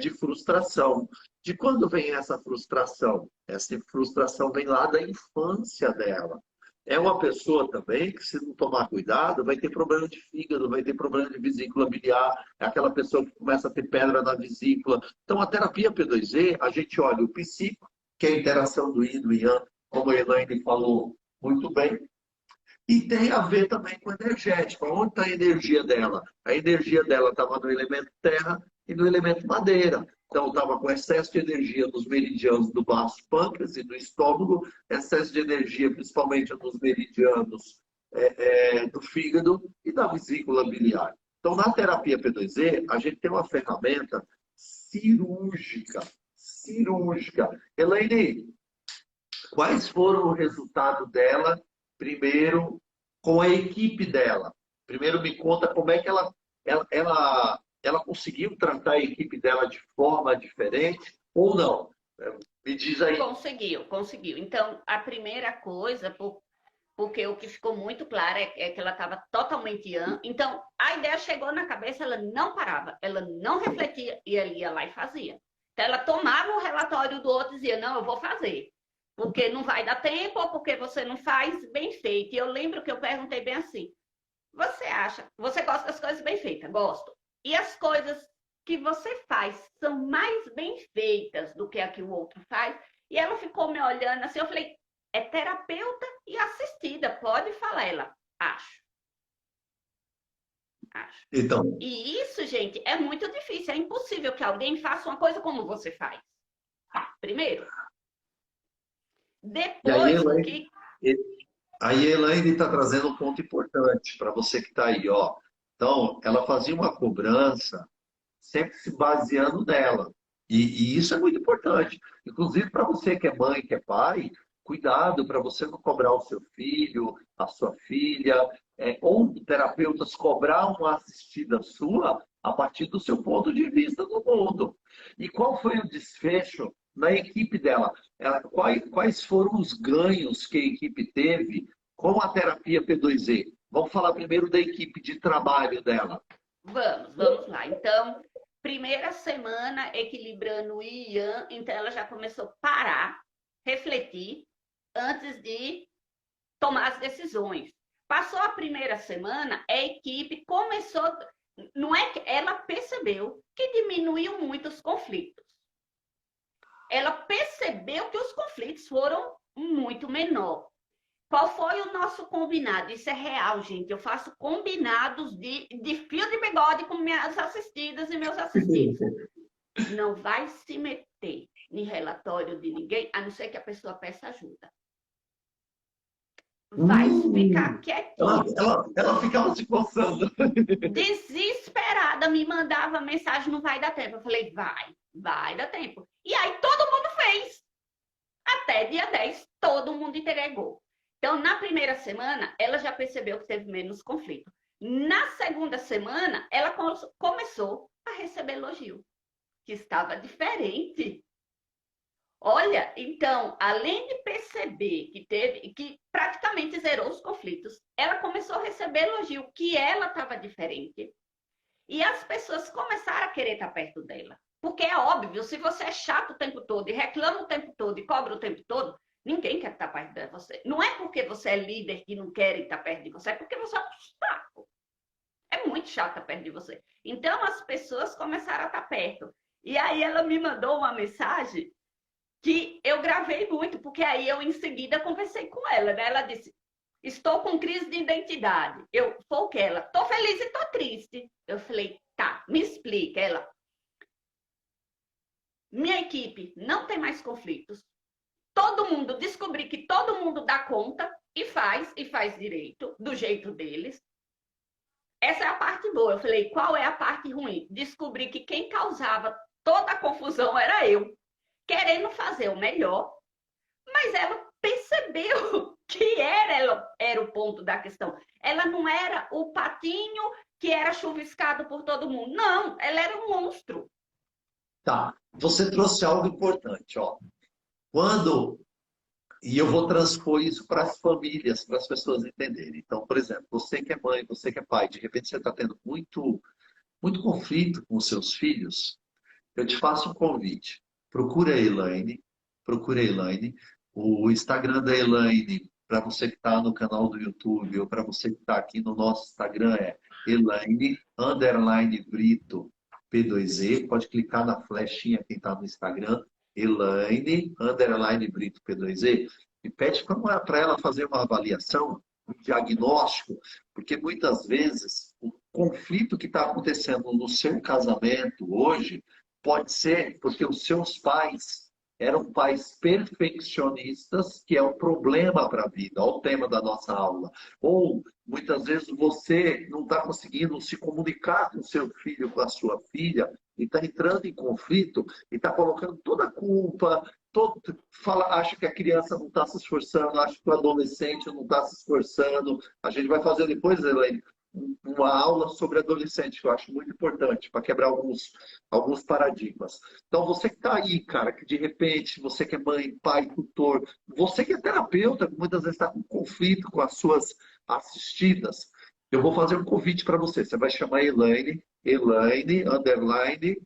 de frustração. De quando vem essa frustração? Essa frustração vem lá da infância dela. É uma pessoa também que, se não tomar cuidado, vai ter problema de fígado, vai ter problema de vesícula biliar, é aquela pessoa que começa a ter pedra na vesícula. Então, a terapia P2E, a gente olha o psíquico, que é a interação do yin e do yang, como a Elaine falou muito bem, e tem a ver também com a energética. Onde está a energia dela? A energia dela estava no elemento terra e no elemento madeira. Então, estava com excesso de energia nos meridianos do baço pâncreas e do estômago, excesso de energia principalmente nos meridianos do fígado e da vesícula biliar. Então, na terapia P2E, a gente tem uma ferramenta cirúrgica. Cirúrgica. Elaine, quais foram o resultado dela, primeiro, com a equipe dela? Primeiro me conta como é que ela conseguiu tratar a equipe dela de forma diferente ou não? Me diz aí. Conseguiu, conseguiu. Então, a primeira coisa, porque o que ficou muito claro é que ela estava totalmente Então, a ideia chegou na cabeça, ela não parava, ela não refletia e ela ia lá e fazia. Então, ela tomava o relatório do outro e dizia: não, eu vou fazer. Porque não vai dar tempo ou porque você não faz bem feito. E eu lembro que eu perguntei bem assim: você gosta das coisas bem feitas? Gosto. E as coisas que você faz são mais bem feitas do que a que o outro faz? E ela ficou me olhando assim, eu falei: é terapeuta e assistida, pode falar. Ela: acho. Acho. Então, E isso, gente, é muito difícil. É impossível que alguém faça uma coisa como você faz. Primeiro. e aí, Depois, o Elaine, que... a Elaine está trazendo um ponto importante para você que está aí, ó. Então, ela fazia uma cobrança sempre se baseando nela. E isso é muito importante. Inclusive para você que é mãe, que é pai, cuidado para você não cobrar o seu filho, a sua filha, ou terapeutas cobrar uma assistida sua a partir do seu ponto de vista do mundo. E qual foi o desfecho na equipe dela? Quais foram os ganhos que a equipe teve com a terapia P2E? Vamos falar primeiro da equipe de trabalho dela. Vamos lá. Então, primeira semana equilibrando o Yin e Yang, então ela já começou a parar, refletir, antes de tomar as decisões. Passou a primeira semana, a equipe começou... Não é que ela percebeu que diminuiu muito os conflitos. Ela percebeu que os conflitos foram muito menor. Qual foi o nosso combinado? Isso é real, gente. Eu faço combinados de fio de bigode com minhas assistidas e meus assistidos. Não vai se meter. em relatório de ninguém, a não ser que a pessoa peça ajuda. Vai ficar Ela, quietinho. ela, ela ficava se coçando. Desesperada, me mandava mensagem, não vai dar tempo. Eu falei, vai dar tempo. E aí todo mundo fez. Até dia 10, todo mundo entregou. Então, na primeira semana, ela já percebeu que teve menos conflito. Na segunda semana, ela começou a receber elogio, que estava diferente. Olha, então, além de perceber que praticamente zerou os conflitos, ela começou a receber elogio, que ela estava diferente. E as pessoas começaram a querer estar perto dela. Porque é óbvio, se você é chato o tempo todo e reclama o tempo todo e cobra o tempo todo, ninguém quer estar perto de você. Não é porque você é líder que não quer estar perto de você, é porque você é um saco. É muito chata perto de você. Então as pessoas começaram a estar perto. E aí ela me mandou uma mensagem que eu gravei muito, porque aí eu em seguida conversei com ela, né? Ela disse: estou com crise de identidade. Eu, foi o que ela? Tô feliz e tô triste. Eu falei, tá, me explica. Ela, minha equipe não tem mais conflitos. Todo mundo, descobri que todo mundo dá conta e faz direito, do jeito deles. Essa é a parte boa. Eu falei, qual é a parte ruim? Descobri que quem causava toda a confusão era eu, querendo fazer o melhor, mas ela percebeu que era o ponto da questão. Ela não era o patinho que era chuviscado por todo mundo. Não, ela era um monstro. Tá, você trouxe algo importante, ó. Quando E eu vou transpor isso para as famílias, para as pessoas entenderem. Então, por exemplo, você que é mãe, você que é pai, de repente você está tendo muito conflito com os seus filhos, eu te faço um convite. Procura a Elaine, procura a Elaine. O Instagram da Elaine, para você que está no canal do YouTube ou para você que está aqui no nosso Instagram, é Elaine_Brito P2E. Pode clicar na flechinha quem está no Instagram, Elaine_Brito P2E, e pede para ela fazer uma avaliação, um diagnóstico, porque muitas vezes o conflito que está acontecendo no seu casamento hoje pode ser porque os seus pais eram pais perfeccionistas, que é um problema para a vida, olha o tema da nossa aula. Ou, muitas vezes, você não está conseguindo se comunicar com seu filho, com a sua filha, e está entrando em conflito, e está colocando toda a culpa, acha que a criança não está se esforçando, acha que o adolescente não está se esforçando. A gente vai fazer depois, Elaine, uma aula sobre adolescente, que eu acho muito importante, para quebrar alguns paradigmas. Então, você que está aí, cara, que de repente, você que é mãe, pai, tutor, você que é terapeuta, que muitas vezes está com conflito com as suas assistidas, eu vou fazer um convite para você. Você vai chamar a Elaine, underline,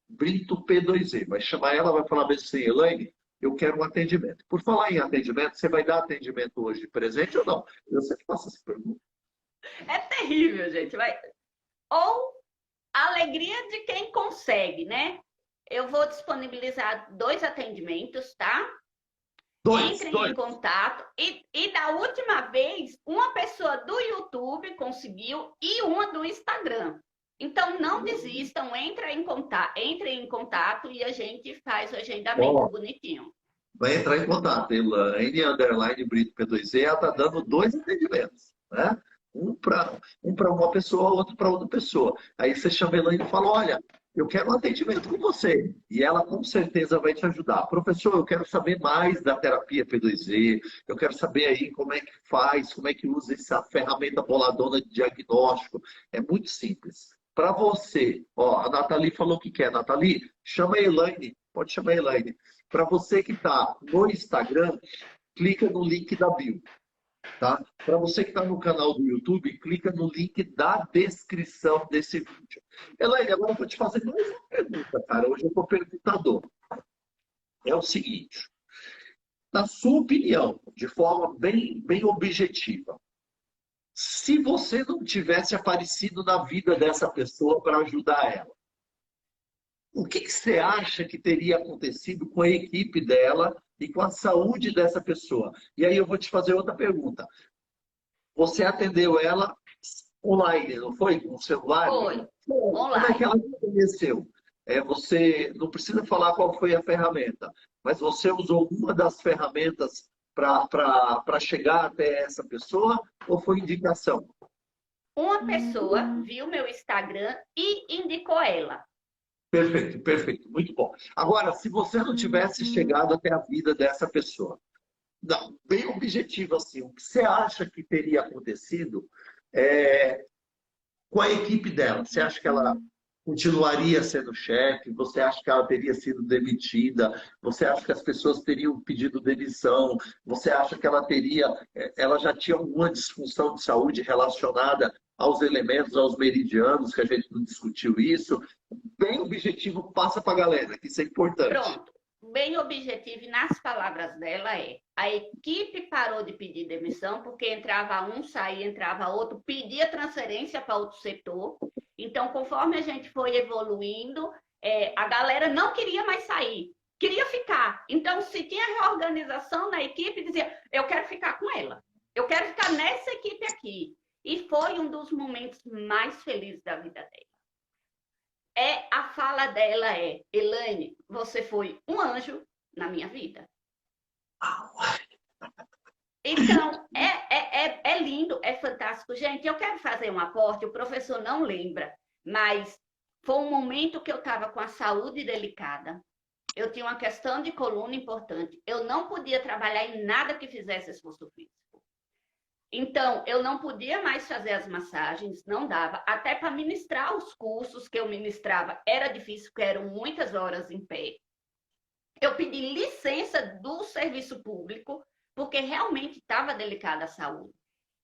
Brito P2E. Vai chamar ela, vai falar bem assim, Elaine, eu quero um atendimento. Por falar em atendimento, você vai dar atendimento hoje de presente ou não? Eu sempre faço essa pergunta. É terrível, gente. Ou a alegria de quem consegue, né? Eu vou disponibilizar 2 atendimentos, tá? Entrem em Dois. contato. E da última vez, uma pessoa do YouTube conseguiu e uma do Instagram. Então, não desistam, entrem em contato e a gente faz o agendamento Ó, bonitinho. vai entrar em contato. Elaine, underline, Brito P2E, ela está dando 2 atendimentos, né? Um para uma pessoa, outro para outra pessoa. Aí você chama a Elaine e fala, olha, eu quero um atendimento com você. E ela com certeza vai te ajudar. Professor, eu quero saber mais da terapia P2E, eu quero saber aí como é que faz, como é que usa essa ferramenta boladona de diagnóstico. É muito simples. Para você, ó, a Nathalie falou que quer. Nathalie, chama a Elaine, pode chamar a Elaine. Para você que está no Instagram, clica no link da bio. Tá? Para você que está no canal do YouTube, clica no link da descrição desse vídeo. Elaine, agora eu vou te fazer mais uma pergunta, cara. Hoje eu estou perguntador. É o seguinte, na sua opinião, de forma bem objetiva, se você não tivesse aparecido na vida dessa pessoa para ajudar ela, o que você acha que teria acontecido com a equipe dela e com a saúde dessa pessoa? E aí eu vou te fazer outra pergunta. Você atendeu ela online, não foi? Com o celular? Foi, Como é que online. ela te conheceu? você não precisa falar qual foi a ferramenta, mas você usou uma das ferramentas para chegar até essa pessoa ou foi indicação? Uma pessoa viu meu Instagram e indicou ela. Perfeito, perfeito, muito bom. Agora, se você não tivesse chegado até a vida dessa pessoa, não, bem objetivo assim, o que você acha que teria acontecido com a equipe dela? Você acha que ela continuaria sendo chefe? Você acha que ela teria sido demitida? Você acha que as pessoas teriam pedido demissão? Você acha que ela já tinha alguma disfunção de saúde relacionada aos elementos, aos meridianos, que a gente não discutiu isso? Bem objetivo, passa para a galera, que isso é importante. Pronto. Bem objetivo, e nas palavras dela a equipe parou de pedir demissão, porque entrava um, saía, entrava outro, pedia transferência para outro setor. Então, conforme a gente foi evoluindo, a galera não queria mais sair, queria ficar. Então, se tinha reorganização na equipe, dizia, eu quero ficar com ela, eu quero ficar nessa equipe aqui. E foi um dos momentos mais felizes da vida dela. A fala dela Elaine, você foi um anjo na minha vida. Então, é lindo, é fantástico. Gente, eu quero fazer um aporte, o professor não lembra, mas foi um momento que eu estava com a saúde delicada. Eu tinha uma questão de coluna importante. Eu não podia trabalhar em nada que fizesse esforço físico. Então, eu não podia mais fazer as massagens, não dava. Até para ministrar os cursos que eu ministrava era difícil, porque eram muitas horas em pé. Eu pedi licença do serviço público, porque realmente estava delicada a saúde.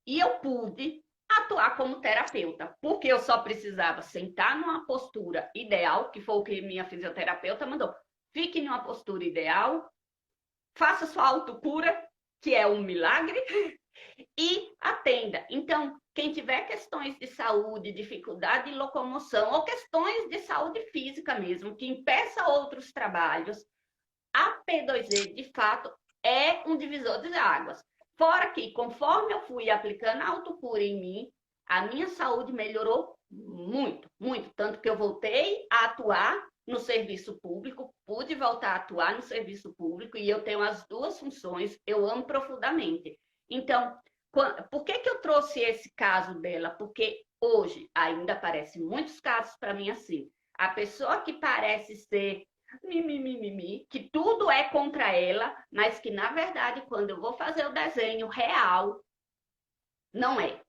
E eu pude atuar como terapeuta, porque eu só precisava sentar numa postura ideal, que foi o que minha fisioterapeuta mandou. Fique numa postura ideal, faça sua autocura, que é um milagre, e atenda. Então, quem tiver questões de saúde, dificuldade de locomoção ou questões de saúde física mesmo, que impeça outros trabalhos, a P2E, de fato, é um divisor de águas. Fora que, conforme eu fui aplicando a autocura em mim, a minha saúde melhorou muito, muito. Tanto que eu voltei a atuar no serviço público, pude voltar a atuar no serviço público e eu tenho as duas funções, eu amo profundamente. Então, por que eu trouxe esse caso dela? Porque hoje ainda aparecem muitos casos para mim assim. A pessoa que parece ser mimimi, que tudo é contra ela, mas que na verdade, quando eu vou fazer o desenho real, não é.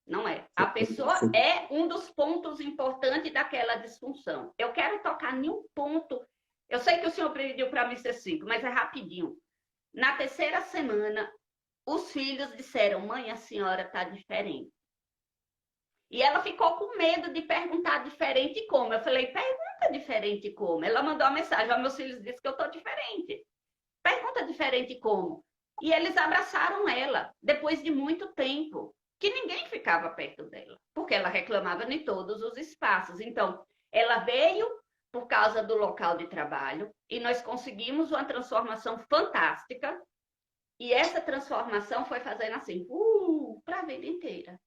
Não é. A pessoa é um dos pontos importantes daquela disfunção. Eu quero tocar em um ponto. Eu sei que o senhor pediu para mim ser 5, mas é rapidinho. Na terceira semana, os filhos disseram, mãe, a senhora está diferente. E ela ficou com medo de perguntar diferente como. Eu falei, pergunta diferente como. Ela mandou uma mensagem, ó, meus filhos disseram que eu estou diferente. Pergunta diferente como. E eles abraçaram ela, depois de muito tempo, que ninguém ficava perto dela, porque ela reclamava em todos os espaços. Então, ela veio por causa do local de trabalho e nós conseguimos uma transformação fantástica. E essa transformação foi fazendo assim, para a vida inteira.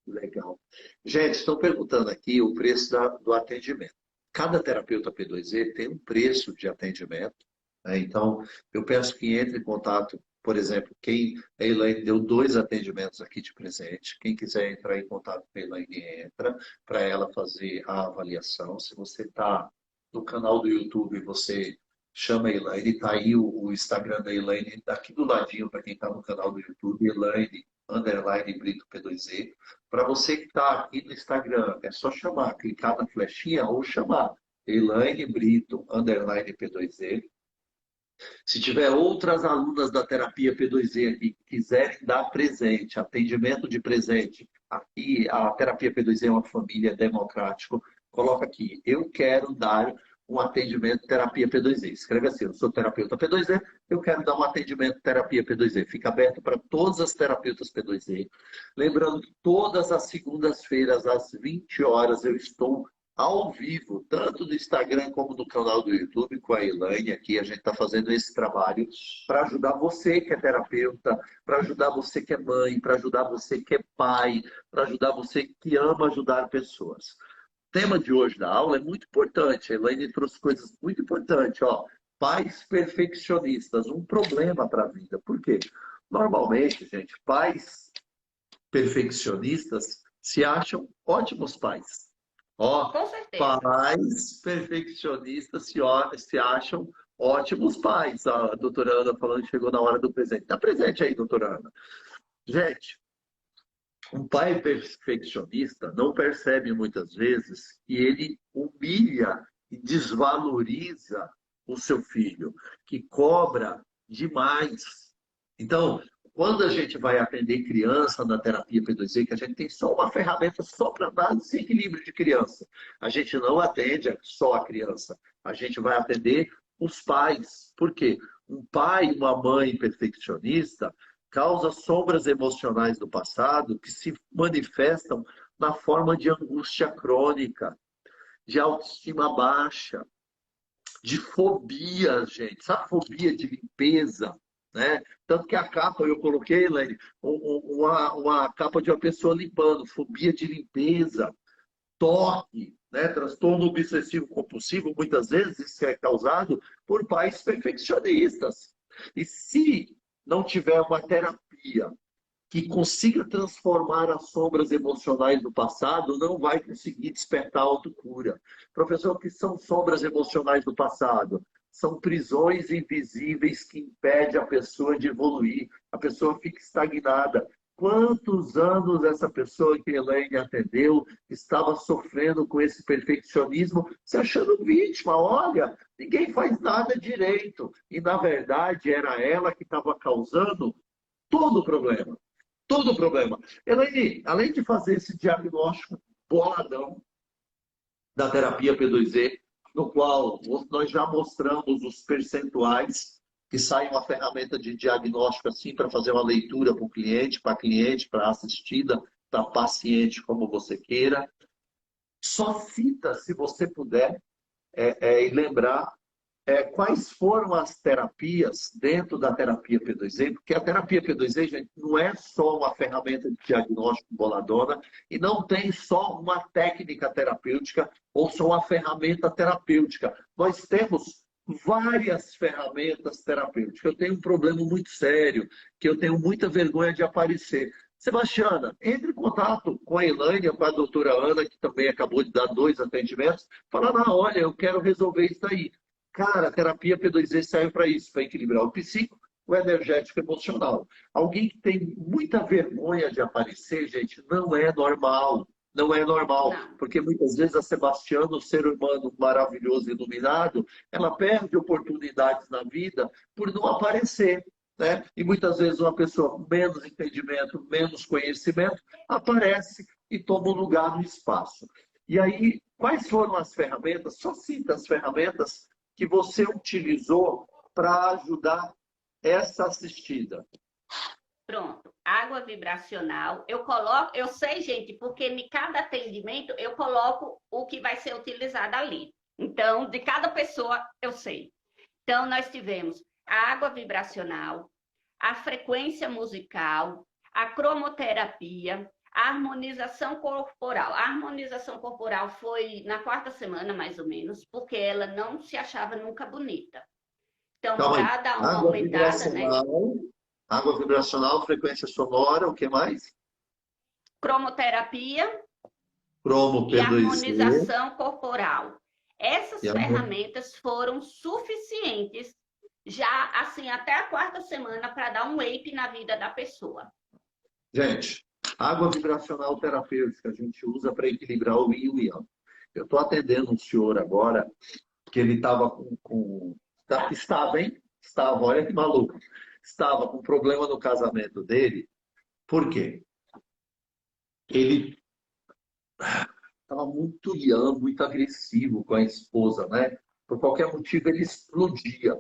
Legal. Gente, estão perguntando aqui o preço do atendimento. Cada terapeuta P2E tem um preço de atendimento, né? Então, eu peço que entre em contato, por exemplo, a Elaine deu 2 atendimentos aqui de presente. Quem quiser entrar em contato com a Elaine, entra para ela fazer a avaliação. Se você está no canal do YouTube, você chama a Elaine, está aí o Instagram da Elaine, está aqui do ladinho para quem está no canal do YouTube, Elaine _Brito P2E. Para você que está aqui no Instagram, é só chamar, clicar na flechinha ou chamar Elaine Brito _P2E. Se tiver outras alunas da terapia P2E aqui que quiserem dar presente, atendimento de presente, aqui a terapia P2E é uma família democrática, coloca aqui, eu quero dar um atendimento terapia P2E. Escreve assim, eu sou terapeuta P2E, eu quero dar um atendimento terapia P2E. Fica aberto para todas as terapeutas P2E. Lembrando que todas as segundas-feiras, às 20 horas, eu estou ao vivo, tanto no Instagram como no canal do YouTube, com a Elaine aqui. A gente está fazendo esse trabalho para ajudar você que é terapeuta, para ajudar você que é mãe, para ajudar você que é pai, para ajudar você que ama ajudar pessoas. tema de hoje da aula é muito importante. A Elaine trouxe coisas muito importantes. Ó, pais perfeccionistas, um problema para a vida. Por quê? Normalmente, gente, pais perfeccionistas se acham ótimos pais. Ó, Com certeza. pais perfeccionistas se acham ótimos pais. A doutora Ana falando que chegou na hora do presente. Está presente aí, doutora Ana. Gente, um pai perfeccionista não percebe muitas vezes que ele humilha e desvaloriza o seu filho, que cobra demais. Então, quando a gente vai atender criança na terapia P2E, que a gente tem só uma ferramenta só para análise e equilíbrio de criança, a gente não atende só a criança, a gente vai atender os pais. Por quê? Um pai e uma mãe perfeccionista causa sombras emocionais do passado que se manifestam na forma de angústia crônica, de autoestima baixa, de fobia, gente. Sabe fobia de limpeza? Né? Tanto que a capa eu coloquei, Elaine, uma capa de uma pessoa limpando, fobia de limpeza, toque, né? Transtorno obsessivo compulsivo, muitas vezes isso é causado por pais perfeccionistas. E se não tiver uma terapia que consiga transformar as sombras emocionais do passado, não vai conseguir despertar a autocura. Professor, o que são sombras emocionais do passado? São prisões invisíveis que impedem a pessoa de evoluir. A pessoa fica estagnada. Quantos anos essa pessoa que Elaine atendeu estava sofrendo com esse perfeccionismo, se achando vítima? Olha, ninguém faz nada direito. E, na verdade, era ela que estava causando todo o problema. Todo o problema. Elaine, além de fazer esse diagnóstico boladão da terapia P2E, no qual nós já mostramos os percentuais que sai uma ferramenta de diagnóstico assim para fazer uma leitura para cliente, para assistida, para paciente, como você queira. Só cita, se você puder, e lembrar quais foram as terapias dentro da terapia P2E, porque a terapia P2E, gente, não é só uma ferramenta de diagnóstico boladona e não tem só uma técnica terapêutica ou só uma ferramenta terapêutica. Nós temos várias ferramentas terapêuticas. Eu tenho um problema muito sério, que eu tenho muita vergonha de aparecer. Sebastiana, entre em contato com a Elaine, com a doutora Ana, que também acabou de dar 2 atendimentos, falando, olha, eu quero resolver isso aí. Cara, a terapia P2E serve para isso, para equilibrar o psíquico, o energético e o emocional. Alguém que tem muita vergonha de aparecer, gente, não é normal. Não é normal, Não. porque muitas vezes a Sebastiana, o ser humano maravilhoso e iluminado, ela perde oportunidades na vida por não aparecer. Né? E muitas vezes uma pessoa com menos entendimento, menos conhecimento, aparece e toma um lugar no espaço. E aí, quais foram as ferramentas? Só cita as ferramentas que você utilizou para ajudar essa assistida. Pronto, água vibracional. Eu sei, gente, porque em cada atendimento eu coloco o que vai ser utilizado ali. Então, de cada pessoa eu sei. Então, nós tivemos a água vibracional, a frequência musical, a cromoterapia, a harmonização corporal. A harmonização corporal foi na 4ª semana, mais ou menos, porque ela não se achava nunca bonita. Então, Calma aí. para dar uma aumentada, né? Água vibracional, frequência sonora, o que mais? Cromoterapia Cromo e P2C. harmonização corporal. Essas E a... ferramentas foram suficientes já assim até a 4ª semana para dar um up na vida da pessoa. Gente, água vibracional terapêutica a gente usa para equilibrar o yin e o yang. Eu estou atendendo um senhor agora que ele estava estava, hein? Estava, olha que maluco. Estava com problema no casamento dele. Por quê? Ele estava muito yang, muito agressivo com a esposa, né? Por qualquer motivo ele explodia.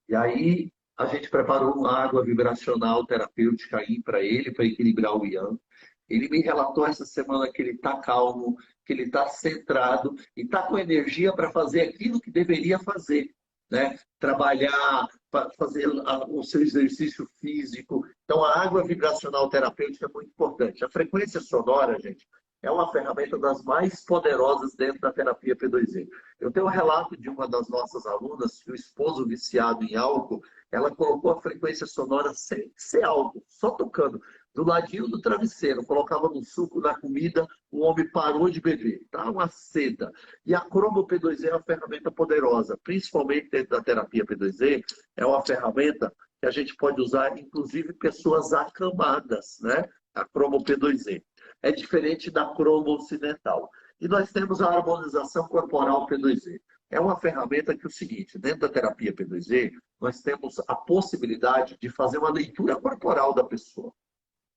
E aí a gente preparou uma água vibracional terapêutica aí para ele, para equilibrar o yang. Ele me relatou essa semana que ele está calmo, que ele está centrado e está com energia para fazer aquilo que deveria fazer. Né? Trabalhar, fazer o seu exercício físico. Então, a água vibracional terapêutica é muito importante. A frequência sonora, gente, é uma ferramenta das mais poderosas dentro da terapia P2E. Eu tenho um relato de uma das nossas alunas, que o esposo viciado em álcool, ela colocou a frequência sonora sem ser álcool, só tocando, do ladinho do travesseiro, colocava no suco, na comida, o homem parou de beber. Tá uma seda. E a Cromo P2E é uma ferramenta poderosa, principalmente dentro da terapia P2E, é uma ferramenta que a gente pode usar, inclusive, pessoas acamadas, né? A Cromo P2E. É diferente da Cromo Ocidental. E nós temos a harmonização corporal P2E. É uma ferramenta que é o seguinte, dentro da terapia P2E, nós temos a possibilidade de fazer uma leitura corporal da pessoa.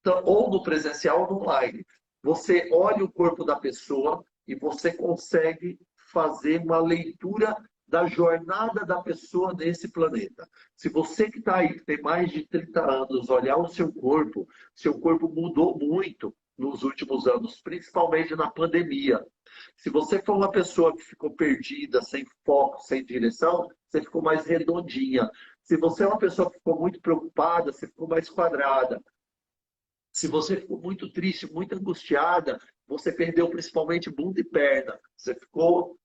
Então, ou no presencial ou no online. Você olha o corpo da pessoa e você consegue fazer uma leitura da jornada da pessoa nesse planeta. Se você que está aí, que tem mais de 30 anos, olhar o seu corpo mudou muito nos últimos anos, principalmente na pandemia. Se você for uma pessoa que ficou perdida, sem foco, sem direção, você ficou mais redondinha. Se você é uma pessoa que ficou muito preocupada, você ficou mais quadrada. Se você ficou muito triste, muito angustiada, você perdeu principalmente bunda e perna. Você ficou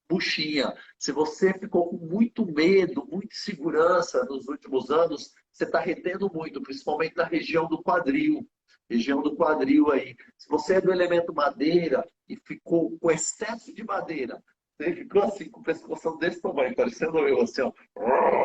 buchinha. Se você ficou com muito medo, muita insegurança nos últimos anos, você está retendo muito, principalmente na região do quadril. Região do quadril aí. Se você é do elemento madeira e ficou com excesso de madeira, você ficou assim, com o pescoço desse tamanho, parecendo eu, assim, ó,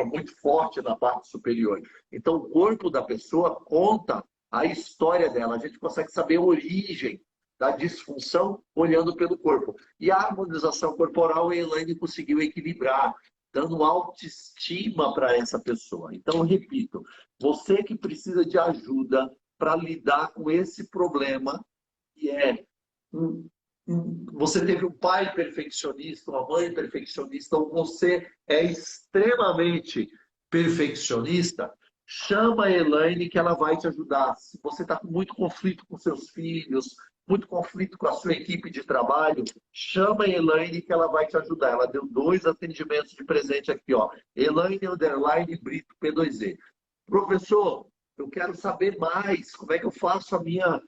muito forte na parte superior. Então, o corpo da pessoa conta a história dela. A gente consegue saber a origem da disfunção olhando pelo corpo. E a harmonização corporal, a Elaine conseguiu equilibrar, dando autoestima para essa pessoa. Então, eu repito, você que precisa de ajuda para lidar com esse problema, que é você teve um pai perfeccionista, uma mãe perfeccionista, ou você é extremamente perfeccionista, chama a Elaine que ela vai te ajudar. Se você está com muito conflito com seus filhos, muito conflito com a sua equipe de trabalho, chama a Elaine que ela vai te ajudar. Ela deu 2 atendimentos de presente aqui, ó. Elaine Underline Brito P2E. Professor, eu quero saber mais. Como é que eu faço a minha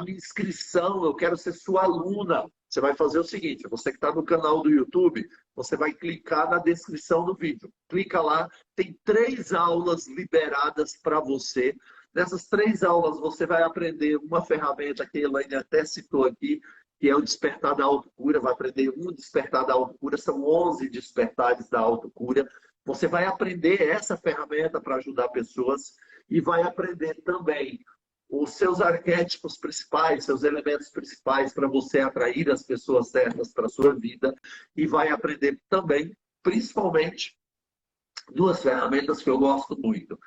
inscrição? Eu quero ser sua aluna. Você vai fazer o seguinte, você que está no canal do YouTube, você vai clicar na descrição do vídeo. Clica lá, tem 3 aulas liberadas para você. Nessas 3 aulas você vai aprender uma ferramenta que a Elaine até citou aqui, que é o Despertar da Autocura. Vai aprender um Despertar da Autocura, são 11 despertares da autocura. Você vai aprender essa ferramenta para ajudar pessoas e vai aprender também os seus arquétipos principais, seus elementos principais para você atrair as pessoas certas para a sua vida e vai aprender também, principalmente, 2 ferramentas que eu gosto muito.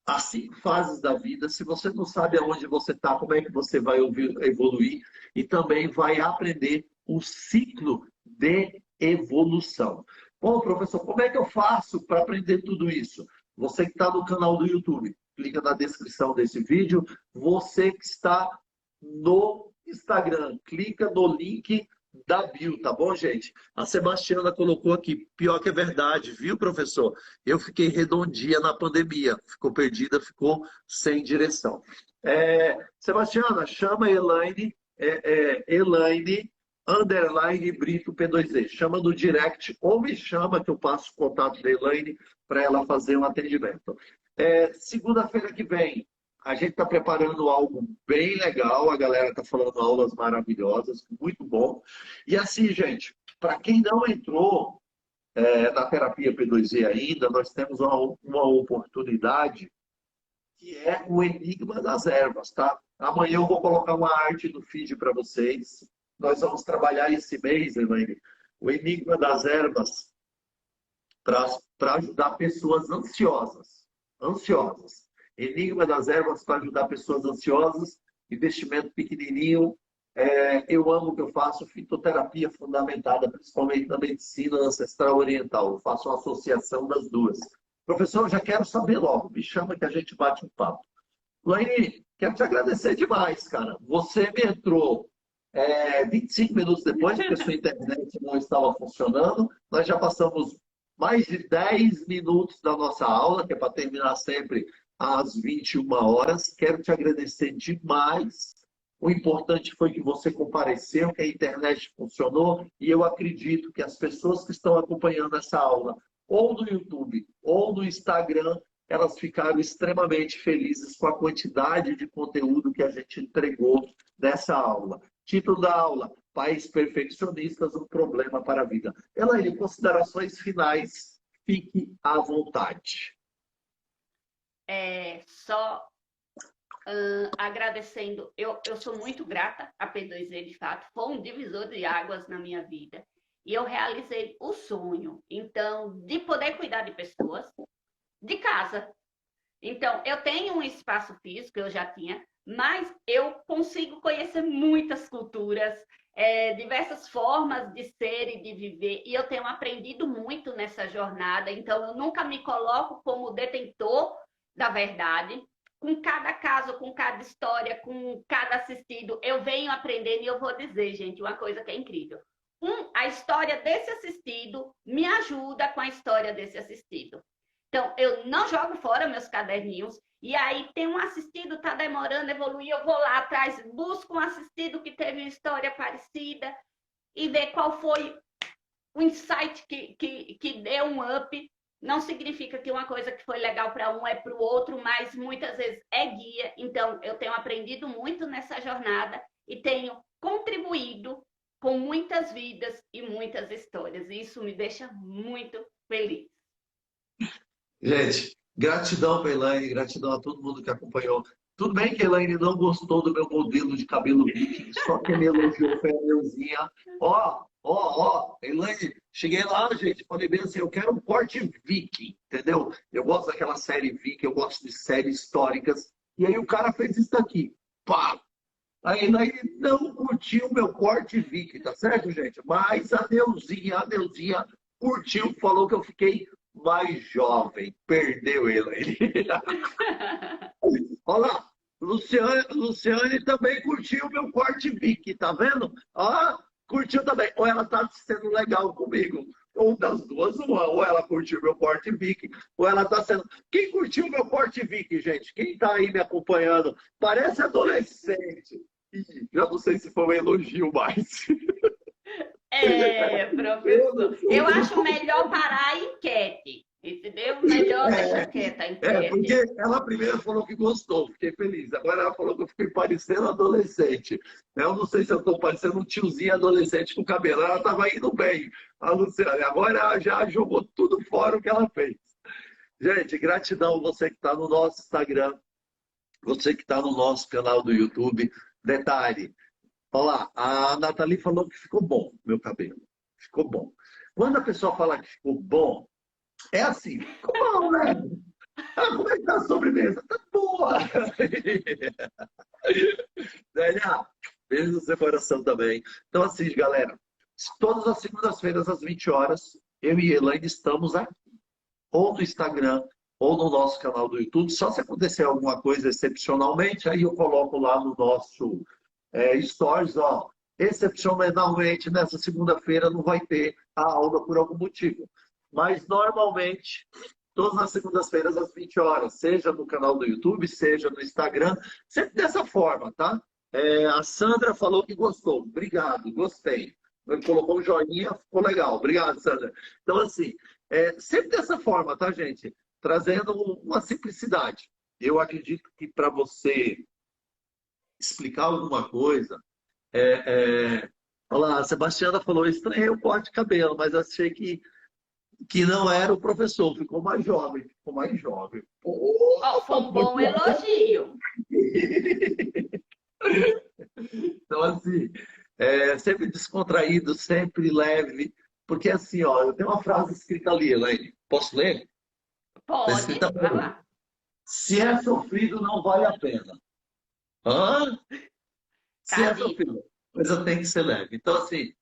As 5 fases da vida, se você não sabe aonde você está, como é que você vai evoluir e também vai aprender o ciclo de evolução. Bom, professor, como é que eu faço para aprender tudo isso? Você que está no canal do YouTube, clica na descrição desse vídeo. Você que está no Instagram, clica no link da bio, tá bom, gente? A Sebastiana colocou aqui, pior que é verdade, viu, professor? Eu fiquei redondinha na pandemia, ficou perdida, ficou sem direção. Sebastiana, chama a Elaine, Elaine Underline Brito P2E. Chama no direct ou me chama que eu passo o contato da Elaine para ela fazer um atendimento. Segunda-feira que vem, a gente está preparando algo bem legal. A galera está falando aulas maravilhosas, muito bom. E assim, gente, para quem não entrou na terapia P2E ainda, nós temos uma oportunidade que é o Enigma das Ervas, tá? Amanhã eu vou colocar uma arte no feed para vocês. Nós vamos trabalhar esse mês, Elaine, o Enigma das Ervas para ajudar pessoas ansiosas. Ansiosas. Enigma das Ervas para ajudar pessoas ansiosas, investimento pequenininho. Eu amo o que eu faço, fitoterapia fundamentada, principalmente na medicina ancestral oriental. Eu faço uma associação das duas. Professor, eu já quero saber logo. Me chama que a gente bate um papo. Laine, quero te agradecer demais, cara. Você me entrou 25 minutos depois, porque sua internet não estava funcionando. Nós já passamos mais de 10 minutos da nossa aula, que é para terminar sempre às 21 horas. Quero te agradecer demais O importante foi que você compareceu, que a internet funcionou, e eu acredito que as pessoas que estão acompanhando essa aula, ou no YouTube, ou no Instagram, elas ficaram extremamente felizes com a quantidade de conteúdo que a gente entregou nessa aula. Título da aula: Pais Perfeccionistas, um Problema para a Vida. Elaine, considerações finais, fique à vontade. Só agradecendo, eu sou muito grata a P2E, de fato, foi um divisor de águas na minha vida. E eu realizei o sonho, então, de poder cuidar de pessoas, de casa. Então, eu tenho um espaço físico, eu já tinha, mas eu consigo conhecer muitas culturas, diversas formas de ser e de viver, e eu tenho aprendido muito nessa jornada, então eu nunca me coloco como detentor da verdade. Com cada caso, com cada história, com cada assistido, eu venho aprendendo e eu vou dizer, gente, uma coisa que é incrível. A história desse assistido me ajuda com a história desse assistido. Então, eu não jogo fora meus caderninhos, e aí tem um assistido, tá demorando a evoluir, eu vou lá atrás, busco um assistido que teve uma história parecida e ver qual foi o insight que deu um up. Não significa que uma coisa que foi legal para um é para o outro, mas muitas vezes é guia. Então, eu tenho aprendido muito nessa jornada e tenho contribuído com muitas vidas e muitas histórias. E isso me deixa muito feliz. Gente, gratidão para a Elaine, gratidão a todo mundo que acompanhou. Tudo bem que a Elaine não gostou do meu modelo de cabelo viking, só que me elogiou foi a Neuzinha. Elaine, cheguei lá, gente, falei bem assim, eu quero um corte viking, entendeu? Eu gosto daquela série viking, eu gosto de séries históricas. E aí o cara fez isso daqui, pá! A Elaine não curtiu o meu corte viking, tá certo, gente? Mas a Neuzinha curtiu, falou que eu fiquei mais jovem. Perdeu ele. Olha lá, Luciane também curtiu o meu corte Vicky, tá vendo? Ah, curtiu também. Ou ela tá sendo legal comigo. Ou das duas, uma. Ou ela curtiu meu corte Vicky, ou ela tá sendo. Quem curtiu meu corte Vicky, gente? Quem tá aí me acompanhando? Parece adolescente. Ih, já não sei se foi um elogio mais. Professor. Eu acho melhor parar a enquete. Entendeu? Melhor deixar quieta a enquete. Porque ela primeiro falou que gostou, fiquei feliz. Agora ela falou que eu fiquei parecendo adolescente. Eu não sei se eu estou parecendo um tiozinho adolescente com cabelo. Ela estava indo bem, a Luciane. Agora ela já jogou tudo fora o que ela fez. Gente, gratidão você que está no nosso Instagram, você que está no nosso canal do YouTube. Detalhe, olha lá, a Nathalie falou que ficou bom meu cabelo. Ficou bom. Quando a pessoa fala que ficou bom, é assim, ficou bom, né? Ah, como é que tá a sobremesa? Tá boa! Zélia, beijo no seu coração também. Então, assim, galera, todas as segundas-feiras, às 20 horas, eu e Elaine estamos aqui, ou no Instagram, ou no nosso canal do YouTube. Só se acontecer alguma coisa excepcionalmente, aí eu coloco lá no nosso Stories, ó. Excepcionalmente, nessa segunda-feira não vai ter a aula por algum motivo. Mas, normalmente, todas as segundas-feiras, às 20 horas, seja no canal do YouTube, seja no Instagram, sempre dessa forma, tá? A Sandra falou que gostou. Obrigado, gostei. Colocou um joinha, ficou legal. Obrigado, Sandra. Então, assim, sempre dessa forma, tá, gente? Trazendo uma simplicidade. Eu acredito que para você explicar alguma coisa, olha lá, a Sebastiana falou, estranhei o corte de cabelo, mas achei que não era o professor, ficou mais jovem, ficou mais jovem. Foi um bom elogio. Então, assim, sempre descontraído, sempre leve, porque assim, ó, eu tenho uma frase escrita ali, Elaine, posso ler? Está Pode, escrita vai lá. se é sofrido, não vale a pena. Hã? Se Tá é dito. sofrido, a coisa tem que ser leve. Então, assim,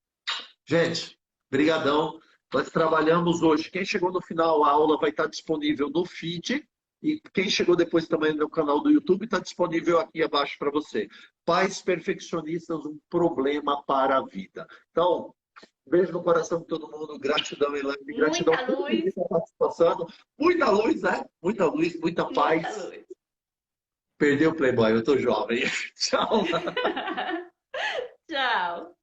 gente, brigadão. Nós trabalhamos hoje. Quem chegou no final, a aula vai estar disponível no feed. E quem chegou depois também no meu canal do YouTube, está disponível aqui abaixo para você. Pais perfeccionistas, um problema para a vida. Então, beijo no coração de todo mundo. Gratidão, Elaine. Gratidão Muita por tudo que luz. está participando. Muita luz, né? Muita luz, muita paz. Muita luz. Perdeu o Playboy, eu tô jovem. Tchau. Tchau.